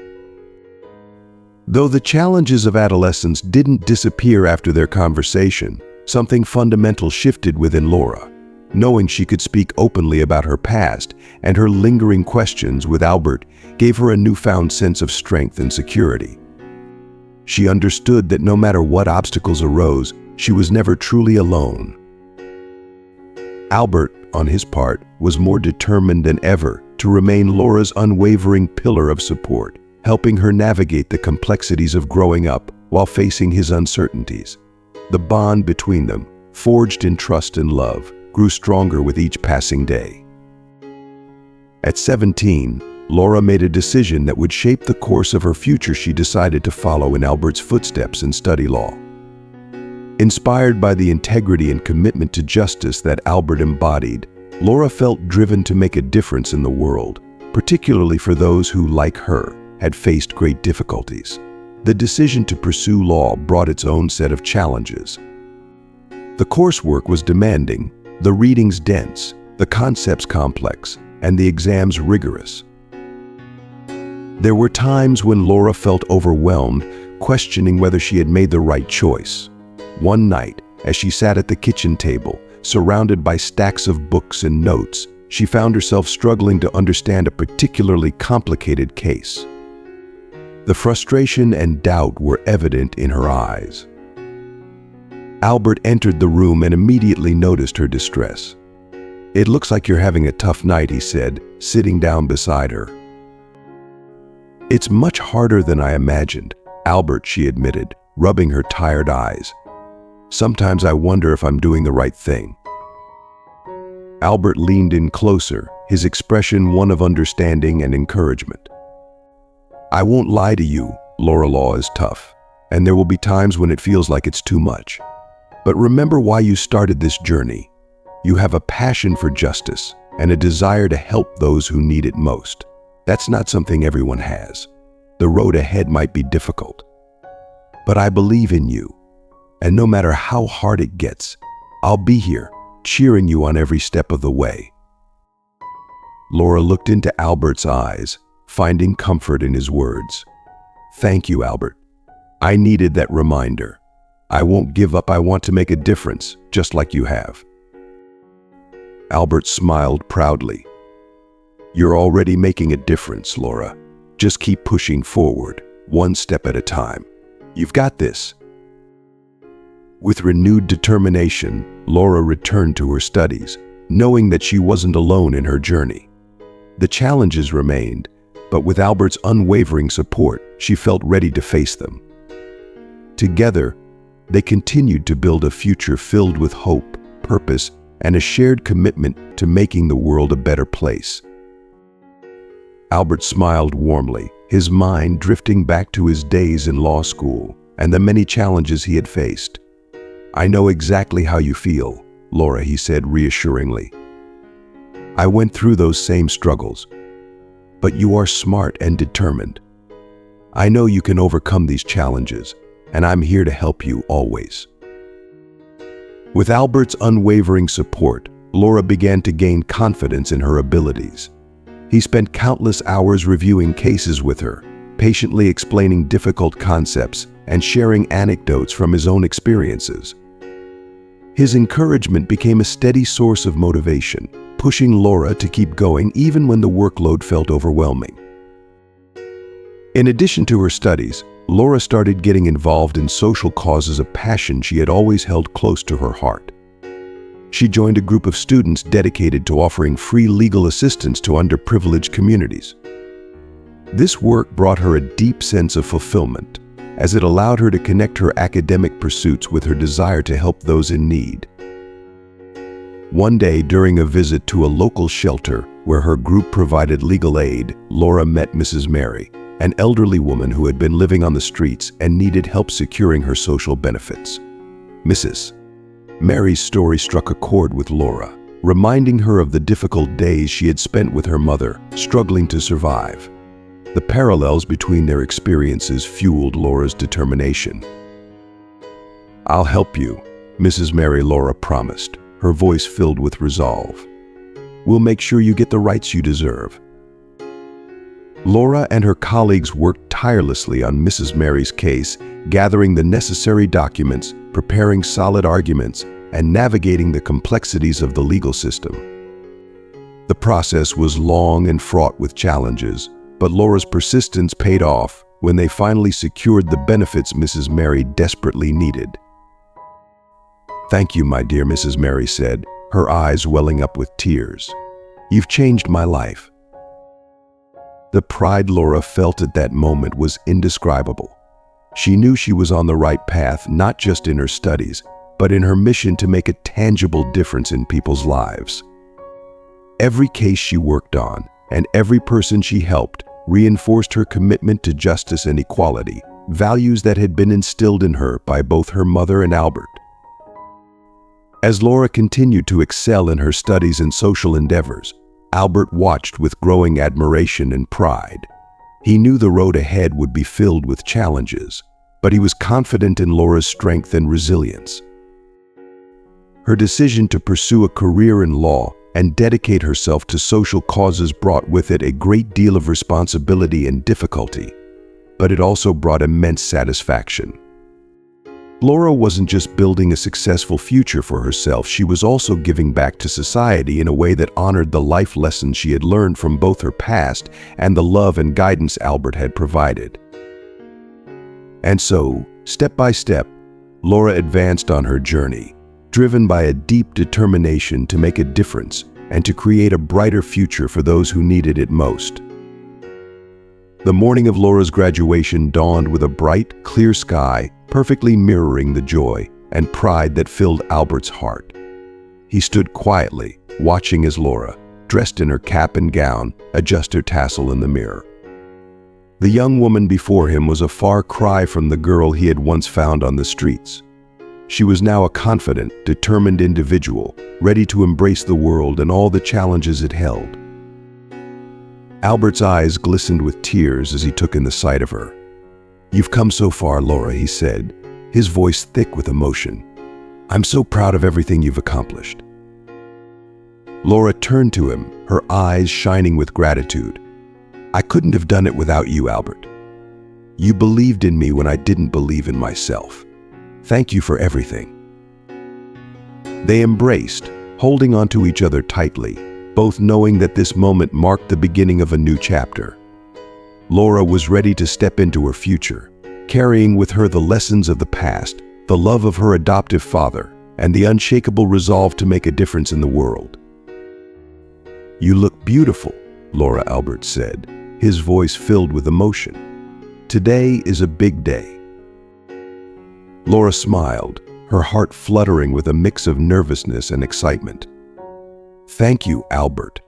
Though the challenges of adolescence didn't disappear after their conversation, something fundamental shifted within Laura. Knowing she could speak openly about her past and her lingering questions with Albert gave her a newfound sense of strength and security. She understood that no matter what obstacles arose, she was never truly alone. Albert, on his part, was more determined than ever to remain Laura's unwavering pillar of support, helping her navigate the complexities of growing up while facing his uncertainties. The bond between them, forged in trust and love, grew stronger with each passing day. At 17, Laura made a decision that would shape the course of her future. She decided to follow in Albert's footsteps and study law. Inspired by the integrity and commitment to justice that Albert embodied, Laura felt driven to make a difference in the world, particularly for those who, like her, had faced great difficulties. The decision to pursue law brought its own set of challenges. The coursework was demanding, the readings dense, the concepts complex, and the exams rigorous. There were times when Laura felt overwhelmed, questioning whether she had made the right choice. One night, as she sat at the kitchen table, surrounded by stacks of books and notes, she found herself struggling to understand a particularly complicated case. The frustration and doubt were evident in her eyes. Albert entered the room and immediately noticed her distress. "It looks like you're having a tough night," he said, sitting down beside her. "It's much harder than I imagined, Albert," she admitted, rubbing her tired eyes. "Sometimes I wonder if I'm doing the right thing." Albert leaned in closer, his expression one of understanding and encouragement. "I won't lie to you, Laura, law is tough, and there will be times when it feels like it's too much. But remember why you started this journey. You have a passion for justice and a desire to help those who need it most. That's not something everyone has. The road ahead might be difficult. But I believe in you, and no matter how hard it gets, I'll be here, cheering you on every step of the way." Laura looked into Albert's eyes, finding comfort in his words. "Thank you, Albert. I needed that reminder. I won't give up. I want to make a difference, just like you have." Albert smiled proudly. "You're already making a difference, Laura. Just keep pushing forward, one step at a time. You've got this." With renewed determination, Laura returned to her studies, knowing that she wasn't alone in her journey. The challenges remained, but with Albert's unwavering support, she felt ready to face them. Together, they continued to build a future filled with hope, purpose, and a shared commitment to making the world a better place. Albert smiled warmly, his mind drifting back to his days in law school and the many challenges he had faced. "I know exactly how you feel, Laura," he said reassuringly. "I went through those same struggles, but you are smart and determined. I know you can overcome these challenges, and I'm here to help you always." With Albert's unwavering support, Laura began to gain confidence in her abilities. He spent countless hours reviewing cases with her, patiently explaining difficult concepts and sharing anecdotes from his own experiences. His encouragement became a steady source of motivation, pushing Laura to keep going even when the workload felt overwhelming. In addition to her studies, Laura started getting involved in social causes, a passion she had always held close to her heart. She joined a group of students dedicated to offering free legal assistance to underprivileged communities. This work brought her a deep sense of fulfillment, as it allowed her to connect her academic pursuits with her desire to help those in need. One day, during a visit to a local shelter where her group provided legal aid, Laura met Mrs. Mary, an elderly woman who had been living on the streets and needed help securing her social benefits. Mrs. Mary's story struck a chord with Laura, reminding her of the difficult days she had spent with her mother, struggling to survive. The parallels between their experiences fueled Laura's determination. "I'll help you," Mrs. Mary Laura promised, her voice filled with resolve. "We'll make sure you get the rights you deserve." Laura and her colleagues worked tirelessly on Mrs. Mary's case, gathering the necessary documents, preparing solid arguments, and navigating the complexities of the legal system. The process was long and fraught with challenges, but Laura's persistence paid off when they finally secured the benefits Mrs. Mary desperately needed. "Thank you, my dear," Mrs. Mary said, her eyes welling up with tears. "You've changed my life." The pride Laura felt at that moment was indescribable. She knew she was on the right path, not just in her studies, but in her mission to make a tangible difference in people's lives. Every case she worked on, and every person she helped, reinforced her commitment to justice and equality, values that had been instilled in her by both her mother and Albert. As Laura continued to excel in her studies and social endeavors, Albert watched with growing admiration and pride. He knew the road ahead would be filled with challenges, but he was confident in Laura's strength and resilience. Her decision to pursue a career in law and dedicate herself to social causes brought with it a great deal of responsibility and difficulty, but it also brought immense satisfaction. Laura wasn't just building a successful future for herself, she was also giving back to society in a way that honored the life lessons she had learned from both her past and the love and guidance Albert had provided. And so, step by step, Laura advanced on her journey, driven by a deep determination to make a difference and to create a brighter future for those who needed it most. The morning of Laura's graduation dawned with a bright, clear sky, perfectly mirroring the joy and pride that filled Albert's heart. He stood quietly, watching as Laura, dressed in her cap and gown, adjusted her tassel in the mirror. The young woman before him was a far cry from the girl he had once found on the streets. She was now a confident, determined individual, ready to embrace the world and all the challenges it held. Albert's eyes glistened with tears as he took in the sight of her. "You've come so far, Laura," he said, his voice thick with emotion. "I'm so proud of everything you've accomplished." Laura turned to him, her eyes shining with gratitude. "I couldn't have done it without you, Albert. You believed in me when I didn't believe in myself. Thank you for everything." They embraced, holding onto each other tightly, both knowing that this moment marked the beginning of a new chapter. Laura was ready to step into her future, carrying with her the lessons of the past, the love of her adoptive father, and the unshakable resolve to make a difference in the world. "You look beautiful," Laura Albert said, his voice filled with emotion. "Today is a big day." Laura smiled, her heart fluttering with a mix of nervousness and excitement. "Thank you, Albert.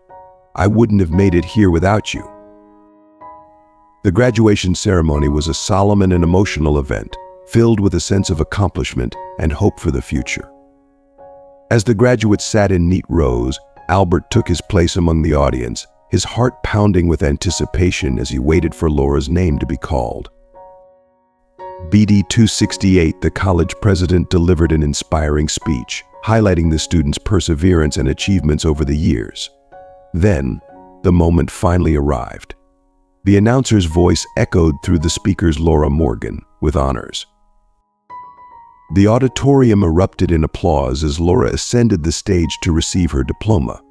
I wouldn't have made it here without you." The graduation ceremony was a solemn and an emotional event, filled with a sense of accomplishment and hope for the future. As the graduates sat in neat rows, Albert took his place among the audience, his heart pounding with anticipation as he waited for Laura's name to be called. BD 268, the college president, delivered an inspiring speech, highlighting the students' perseverance and achievements over the years. Then, the moment finally arrived. The announcer's voice echoed through the speaker's Laura Morgan, with honors. The auditorium erupted in applause as Laura ascended the stage to receive her diploma.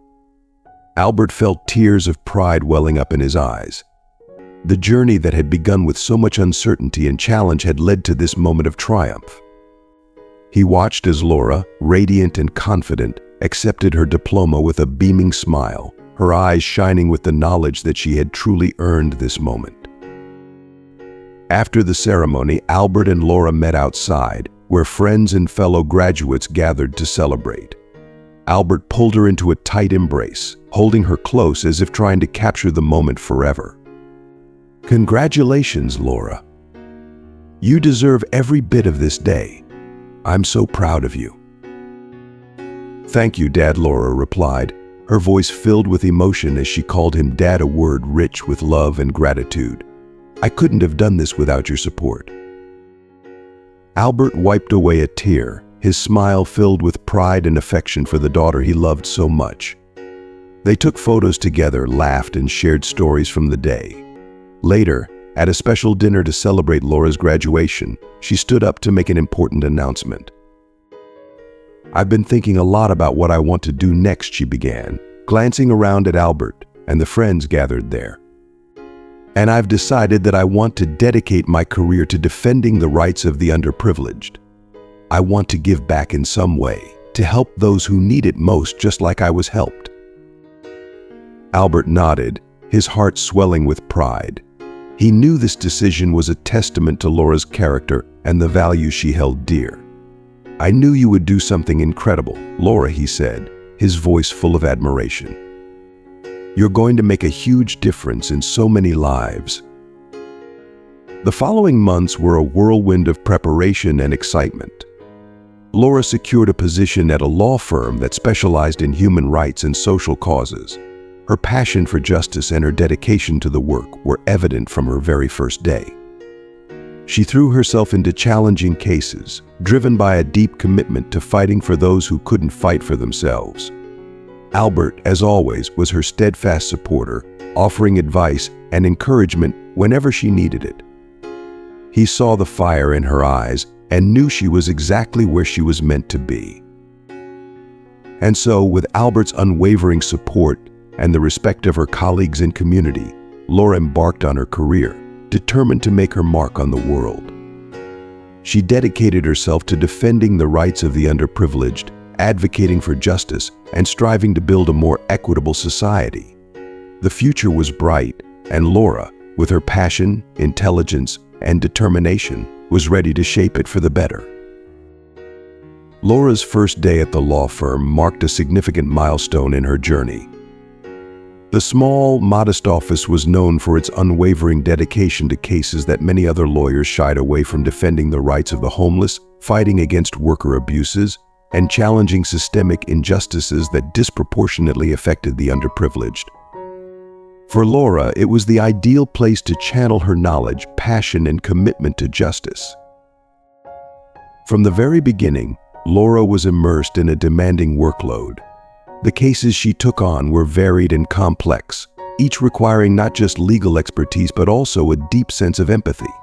Albert felt tears of pride welling up in his eyes. The journey that had begun with so much uncertainty and challenge had led to this moment of triumph. He watched as Laura, radiant and confident, accepted her diploma with a beaming smile, her eyes shining with the knowledge that she had truly earned this moment. After the ceremony, Albert and Laura met outside, where friends and fellow graduates gathered to celebrate. Albert pulled her into a tight embrace, holding her close as if trying to capture the moment forever. "Congratulations, Laura. You deserve every bit of this day. I'm so proud of you." "Thank you, Dad," Laura replied, her voice filled with emotion as she called him Dad, a word rich with love and gratitude. "I couldn't have done this without your support." Albert wiped away a tear, his smile filled with pride and affection for the daughter he loved so much. They took photos together, laughed, and shared stories from the day. Later, at a special dinner to celebrate Laura's graduation, she stood up to make an important announcement. "I've been thinking a lot about what I want to do next," she began, glancing around at Albert and the friends gathered there. "And I've decided that I want to dedicate my career to defending the rights of the underprivileged. I want to give back in some way, to help those who need it most, just like I was helped." Albert nodded, his heart swelling with pride. He knew this decision was a testament to Laura's character and the values she held dear. "I knew you would do something incredible, Laura," he said, his voice full of admiration. "You're going to make a huge difference in so many lives." The following months were a whirlwind of preparation and excitement. Laura secured a position at a law firm that specialized in human rights and social causes. Her passion for justice and her dedication to the work were evident from her very first day. She threw herself into challenging cases, driven by a deep commitment to fighting for those who couldn't fight for themselves. Albert, as always, was her steadfast supporter, offering advice and encouragement whenever she needed it. He saw the fire in her eyes and knew she was exactly where she was meant to be. And so, with Albert's unwavering support and the respect of her colleagues and community, Laura embarked on her career, determined to make her mark on the world. She dedicated herself to defending the rights of the underprivileged, advocating for justice, and striving to build a more equitable society. The future was bright, and Laura, with her passion, intelligence, and determination, was ready to shape it for the better. Laura's first day at the law firm marked a significant milestone in her journey. The small, modest office was known for its unwavering dedication to cases that many other lawyers shied away from, defending the rights of the homeless, fighting against worker abuses, and challenging systemic injustices that disproportionately affected the underprivileged. For Laura, it was the ideal place to channel her knowledge, passion, and commitment to justice. From the very beginning, Laura was immersed in a demanding workload. The cases she took on were varied and complex, each requiring not just legal expertise but also a deep sense of empathy.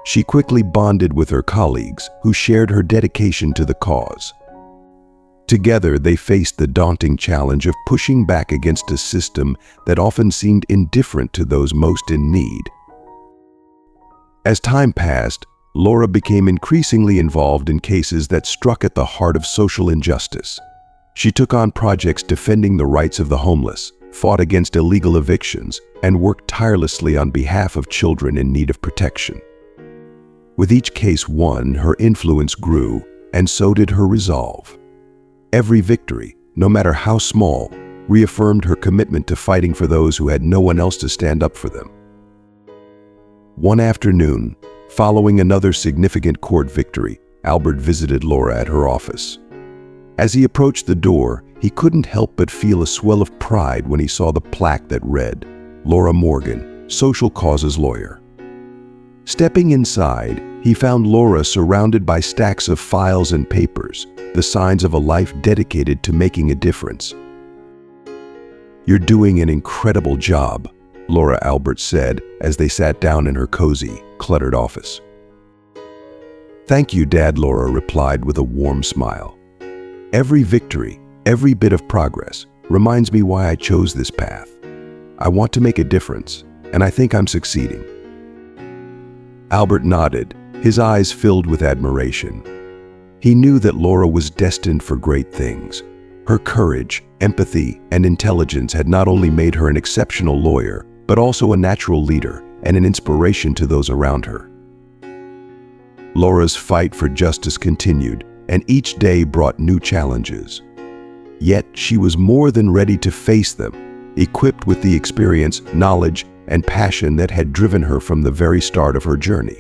She quickly bonded with her colleagues, who shared her dedication to the cause. Together, they faced the daunting challenge of pushing back against a system that often seemed indifferent to those most in need. As time passed, Laura became increasingly involved in cases that struck at the heart of social injustice. She took on projects defending the rights of the homeless, fought against illegal evictions, and worked tirelessly on behalf of children in need of protection. With each case won, her influence grew, and so did her resolve. Every victory, no matter how small, reaffirmed her commitment to fighting for those who had no one else to stand up for them. One afternoon, following another significant court victory, Albert visited Laura at her office. As he approached the door, he couldn't help but feel a swell of pride when he saw the plaque that read, "Laura Morgan, Social Causes Lawyer." Stepping inside, he found Laura surrounded by stacks of files and papers, the signs of a life dedicated to making a difference. "You're doing an incredible job," Laura Albert said as they sat down in her cozy, cluttered office. "Thank you, Dad," Laura replied with a warm smile. "Every victory, every bit of progress, reminds me why I chose this path. I want to make a difference, and I think I'm succeeding." Albert nodded, his eyes filled with admiration. He knew that Laura was destined for great things. Her courage, empathy, and intelligence had not only made her an exceptional lawyer, but also a natural leader and an inspiration to those around her. Laura's fight for justice continued, and each day brought new challenges. Yet she was more than ready to face them, equipped with the experience, knowledge, and passion that had driven her from the very start of her journey.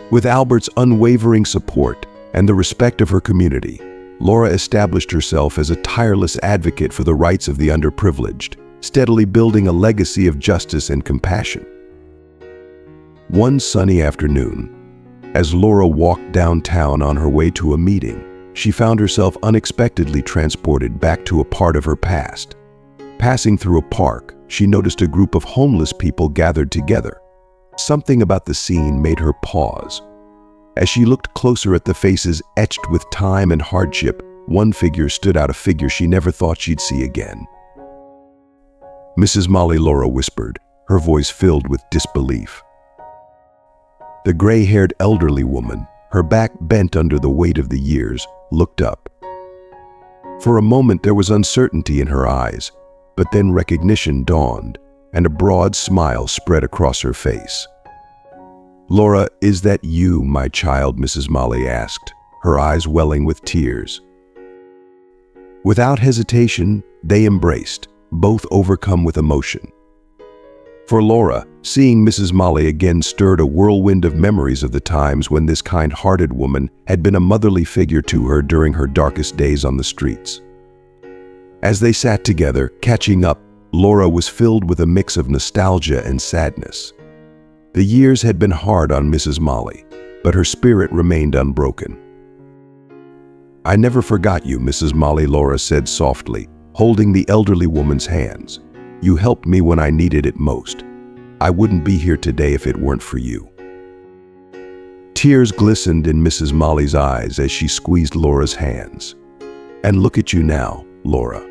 With Albert's unwavering support and the respect of her community, Laura established herself as a tireless advocate for the rights of the underprivileged, steadily building a legacy of justice and compassion. One sunny afternoon, as Laura walked downtown on her way to a meeting, she found herself unexpectedly transported back to a part of her past. Passing through a park, she noticed a group of homeless people gathered together. Something about the scene made her pause. As she looked closer at the faces etched with time and hardship, one figure stood out, a figure she never thought she'd see again. "Mrs. Molly," Laura whispered, her voice filled with disbelief. The gray-haired elderly woman, her back bent under the weight of the years, looked up. For a moment there was uncertainty in her eyes, but then recognition dawned, and a broad smile spread across her face. "Laura, is that you, my child?" Mrs. Molly asked, her eyes welling with tears. Without hesitation, they embraced, both overcome with emotion. For Laura, seeing Mrs. Molly again stirred a whirlwind of memories of the times when this kind-hearted woman had been a motherly figure to her during her darkest days on the streets. As they sat together, catching up, Laura was filled with a mix of nostalgia and sadness. The years had been hard on Mrs. Molly, but her spirit remained unbroken. "I never forgot you, Mrs. Molly," Laura said softly, holding the elderly woman's hands. "You helped me when I needed it most. I wouldn't be here today if it weren't for you." Tears glistened in Mrs. Molly's eyes as she squeezed Laura's hands. "And look at you now, Laura.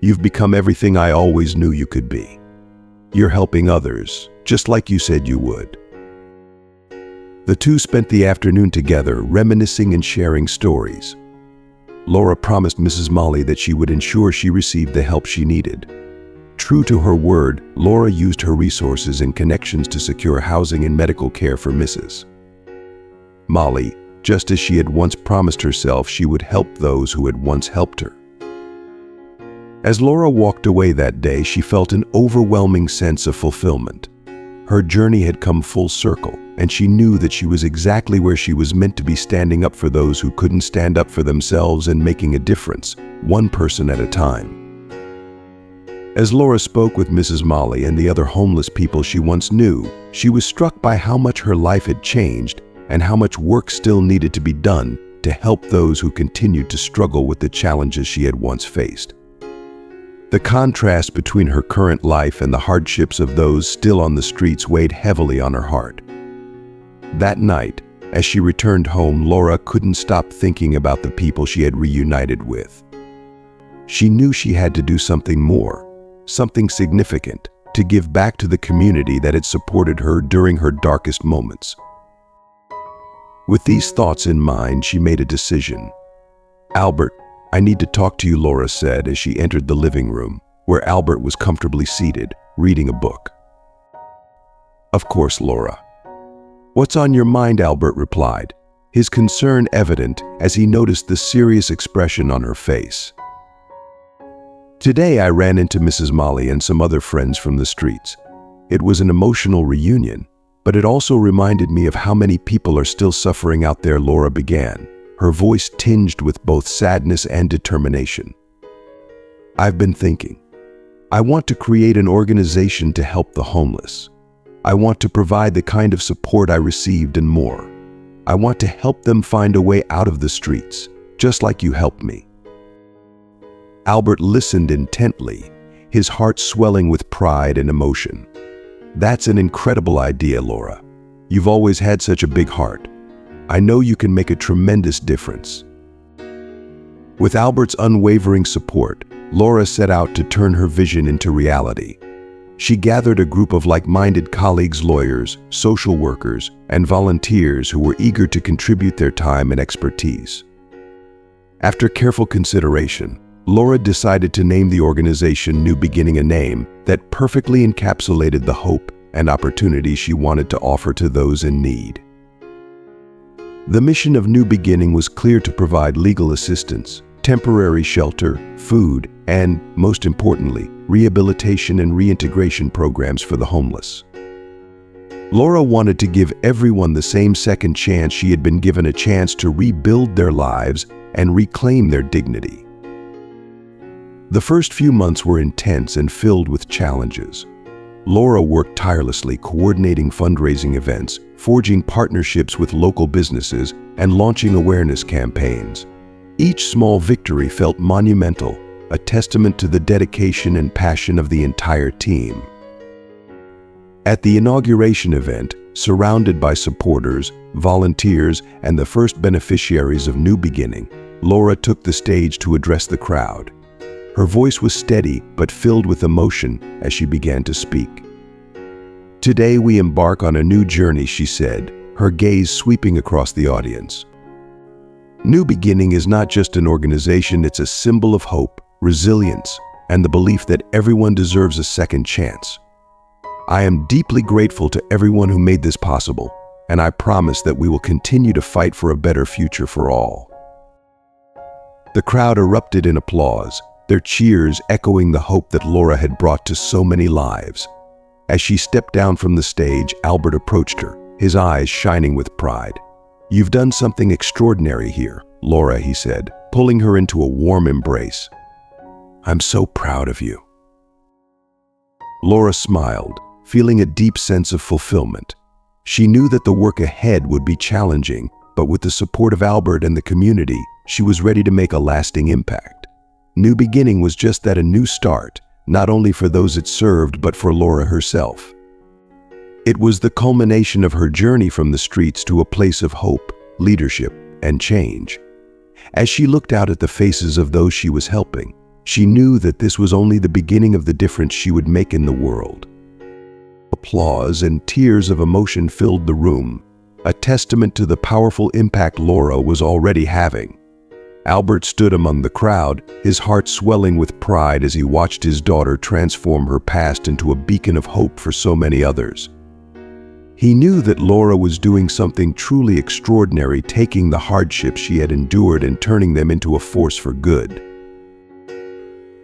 You've become everything I always knew you could be. You're helping others, just like you said you would." The two spent the afternoon together, reminiscing and sharing stories. Laura promised Mrs. Molly that she would ensure she received the help she needed. True to her word, Laura used her resources and connections to secure housing and medical care for Mrs. Molly, just as she had once promised herself she would help those who had once helped her. As Laura walked away that day, she felt an overwhelming sense of fulfillment. Her journey had come full circle, and she knew that she was exactly where she was meant to be, standing up for those who couldn't stand up for themselves and making a difference, one person at a time. As Laura spoke with Mrs. Molly and the other homeless people she once knew, she was struck by how much her life had changed and how much work still needed to be done to help those who continued to struggle with the challenges she had once faced. The contrast between her current life and the hardships of those still on the streets weighed heavily on her heart. That night, as she returned home, Laura couldn't stop thinking about the people she had reunited with. She knew she had to do something more, something significant, to give back to the community that had supported her during her darkest moments. With these thoughts in mind, she made a decision. "Albert, I need to talk to you," Laura said as she entered the living room, where Albert was comfortably seated, reading a book. "Of course, Laura." "What's on your mind?" Albert replied, his concern evident as he noticed the serious expression on her face. "Today I ran into Mrs. Molly and some other friends from the streets. It was an emotional reunion, but it also reminded me of how many people are still suffering out there," Laura began, her voice tinged with both sadness and determination. "I've been thinking. I want to create an organization to help the homeless. I want to provide the kind of support I received and more. I want to help them find a way out of the streets, just like you helped me." Albert listened intently, his heart swelling with pride and emotion. "That's an incredible idea, Laura. You've always had such a big heart. I know you can make a tremendous difference." With Albert's unwavering support, Laura set out to turn her vision into reality. She gathered a group of like-minded colleagues, lawyers, social workers, and volunteers who were eager to contribute their time and expertise. After careful consideration, Laura decided to name the organization New Beginning, a name that perfectly encapsulated the hope and opportunity she wanted to offer to those in need. The mission of New Beginning was clear: to provide legal assistance, temporary shelter, food, and, most importantly, rehabilitation and reintegration programs for the homeless. Laura wanted to give everyone the same second chance she had been given, a chance to rebuild their lives and reclaim their dignity. The first few months were intense and filled with challenges. Laura worked tirelessly, coordinating fundraising events, forging partnerships with local businesses, and launching awareness campaigns. Each small victory felt monumental, a testament to the dedication and passion of the entire team. At the inauguration event, surrounded by supporters, volunteers, and the first beneficiaries of New Beginning, Laura took the stage to address the crowd. Her voice was steady but filled with emotion as she began to speak. "Today we embark on a new journey," she said, her gaze sweeping across the audience. New Beginning is not just an organization, it's a symbol of hope, resilience, and the belief that everyone deserves a second chance. "I am deeply grateful to everyone who made this possible, and I promise that we will continue to fight for a better future for all." The crowd erupted in applause, their cheers echoing the hope that Laura had brought to so many lives. As she stepped down from the stage, Albert approached her, his eyes shining with pride. "You've done something extraordinary here, Laura," he said, pulling her into a warm embrace. "I'm so proud of you." Laura smiled, feeling a deep sense of fulfillment. She knew that the work ahead would be challenging, but with the support of Albert and the community, she was ready to make a lasting impact. New Beginning was just that, a new start, not only for those it served, but for Laura herself. It was the culmination of her journey from the streets to a place of hope, leadership, and change. As she looked out at the faces of those she was helping, she knew that this was only the beginning of the difference she would make in the world. Applause and tears of emotion filled the room, a testament to the powerful impact Laura was already having. Albert stood among the crowd, his heart swelling with pride as he watched his daughter transform her past into a beacon of hope for so many others. He knew that Laura was doing something truly extraordinary, taking the hardships she had endured and turning them into a force for good.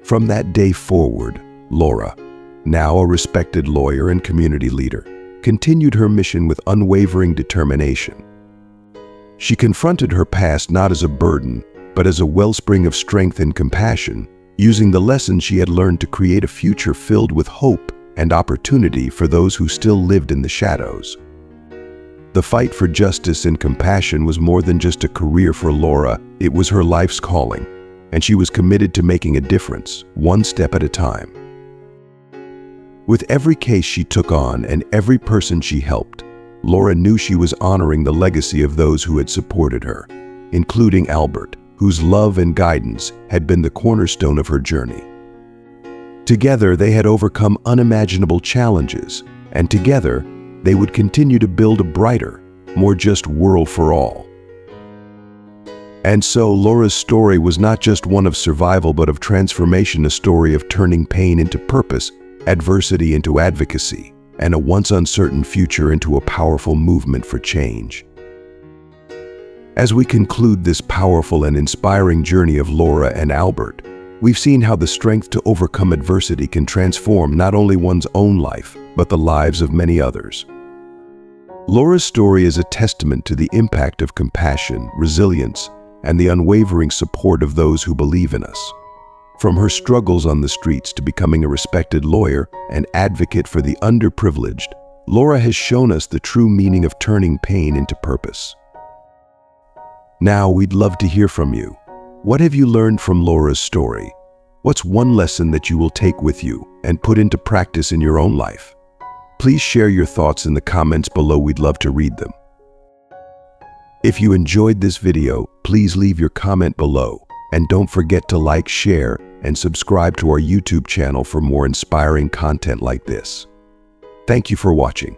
From that day forward, Laura, now a respected lawyer and community leader, continued her mission with unwavering determination. She confronted her past not as a burden, but as a wellspring of strength and compassion, using the lessons she had learned to create a future filled with hope and opportunity for those who still lived in the shadows. The fight for justice and compassion was more than just a career for Laura, it was her life's calling, and she was committed to making a difference, one step at a time. With every case she took on and every person she helped, Laura knew she was honoring the legacy of those who had supported her, including Albert, whose love and guidance had been the cornerstone of her journey. Together, they had overcome unimaginable challenges, and together, they would continue to build a brighter, more just world for all. And so, Laura's story was not just one of survival, but of transformation, a story of turning pain into purpose, adversity into advocacy, and a once uncertain future into a powerful movement for change. As we conclude this powerful and inspiring journey of Laura and Albert, we've seen how the strength to overcome adversity can transform not only one's own life, but the lives of many others. Laura's story is a testament to the impact of compassion, resilience, and the unwavering support of those who believe in us. From her struggles on the streets to becoming a respected lawyer and advocate for the underprivileged, Laura has shown us the true meaning of turning pain into purpose. Now, we'd love to hear from you. What have you learned from Laura's story? What's one lesson that you will take with you and put into practice in your own life? Please share your thoughts in the comments below. We'd love to read them. If you enjoyed this video, please leave your comment below, and don't forget to like, share, and subscribe to our YouTube channel for more inspiring content like this. Thank you for watching.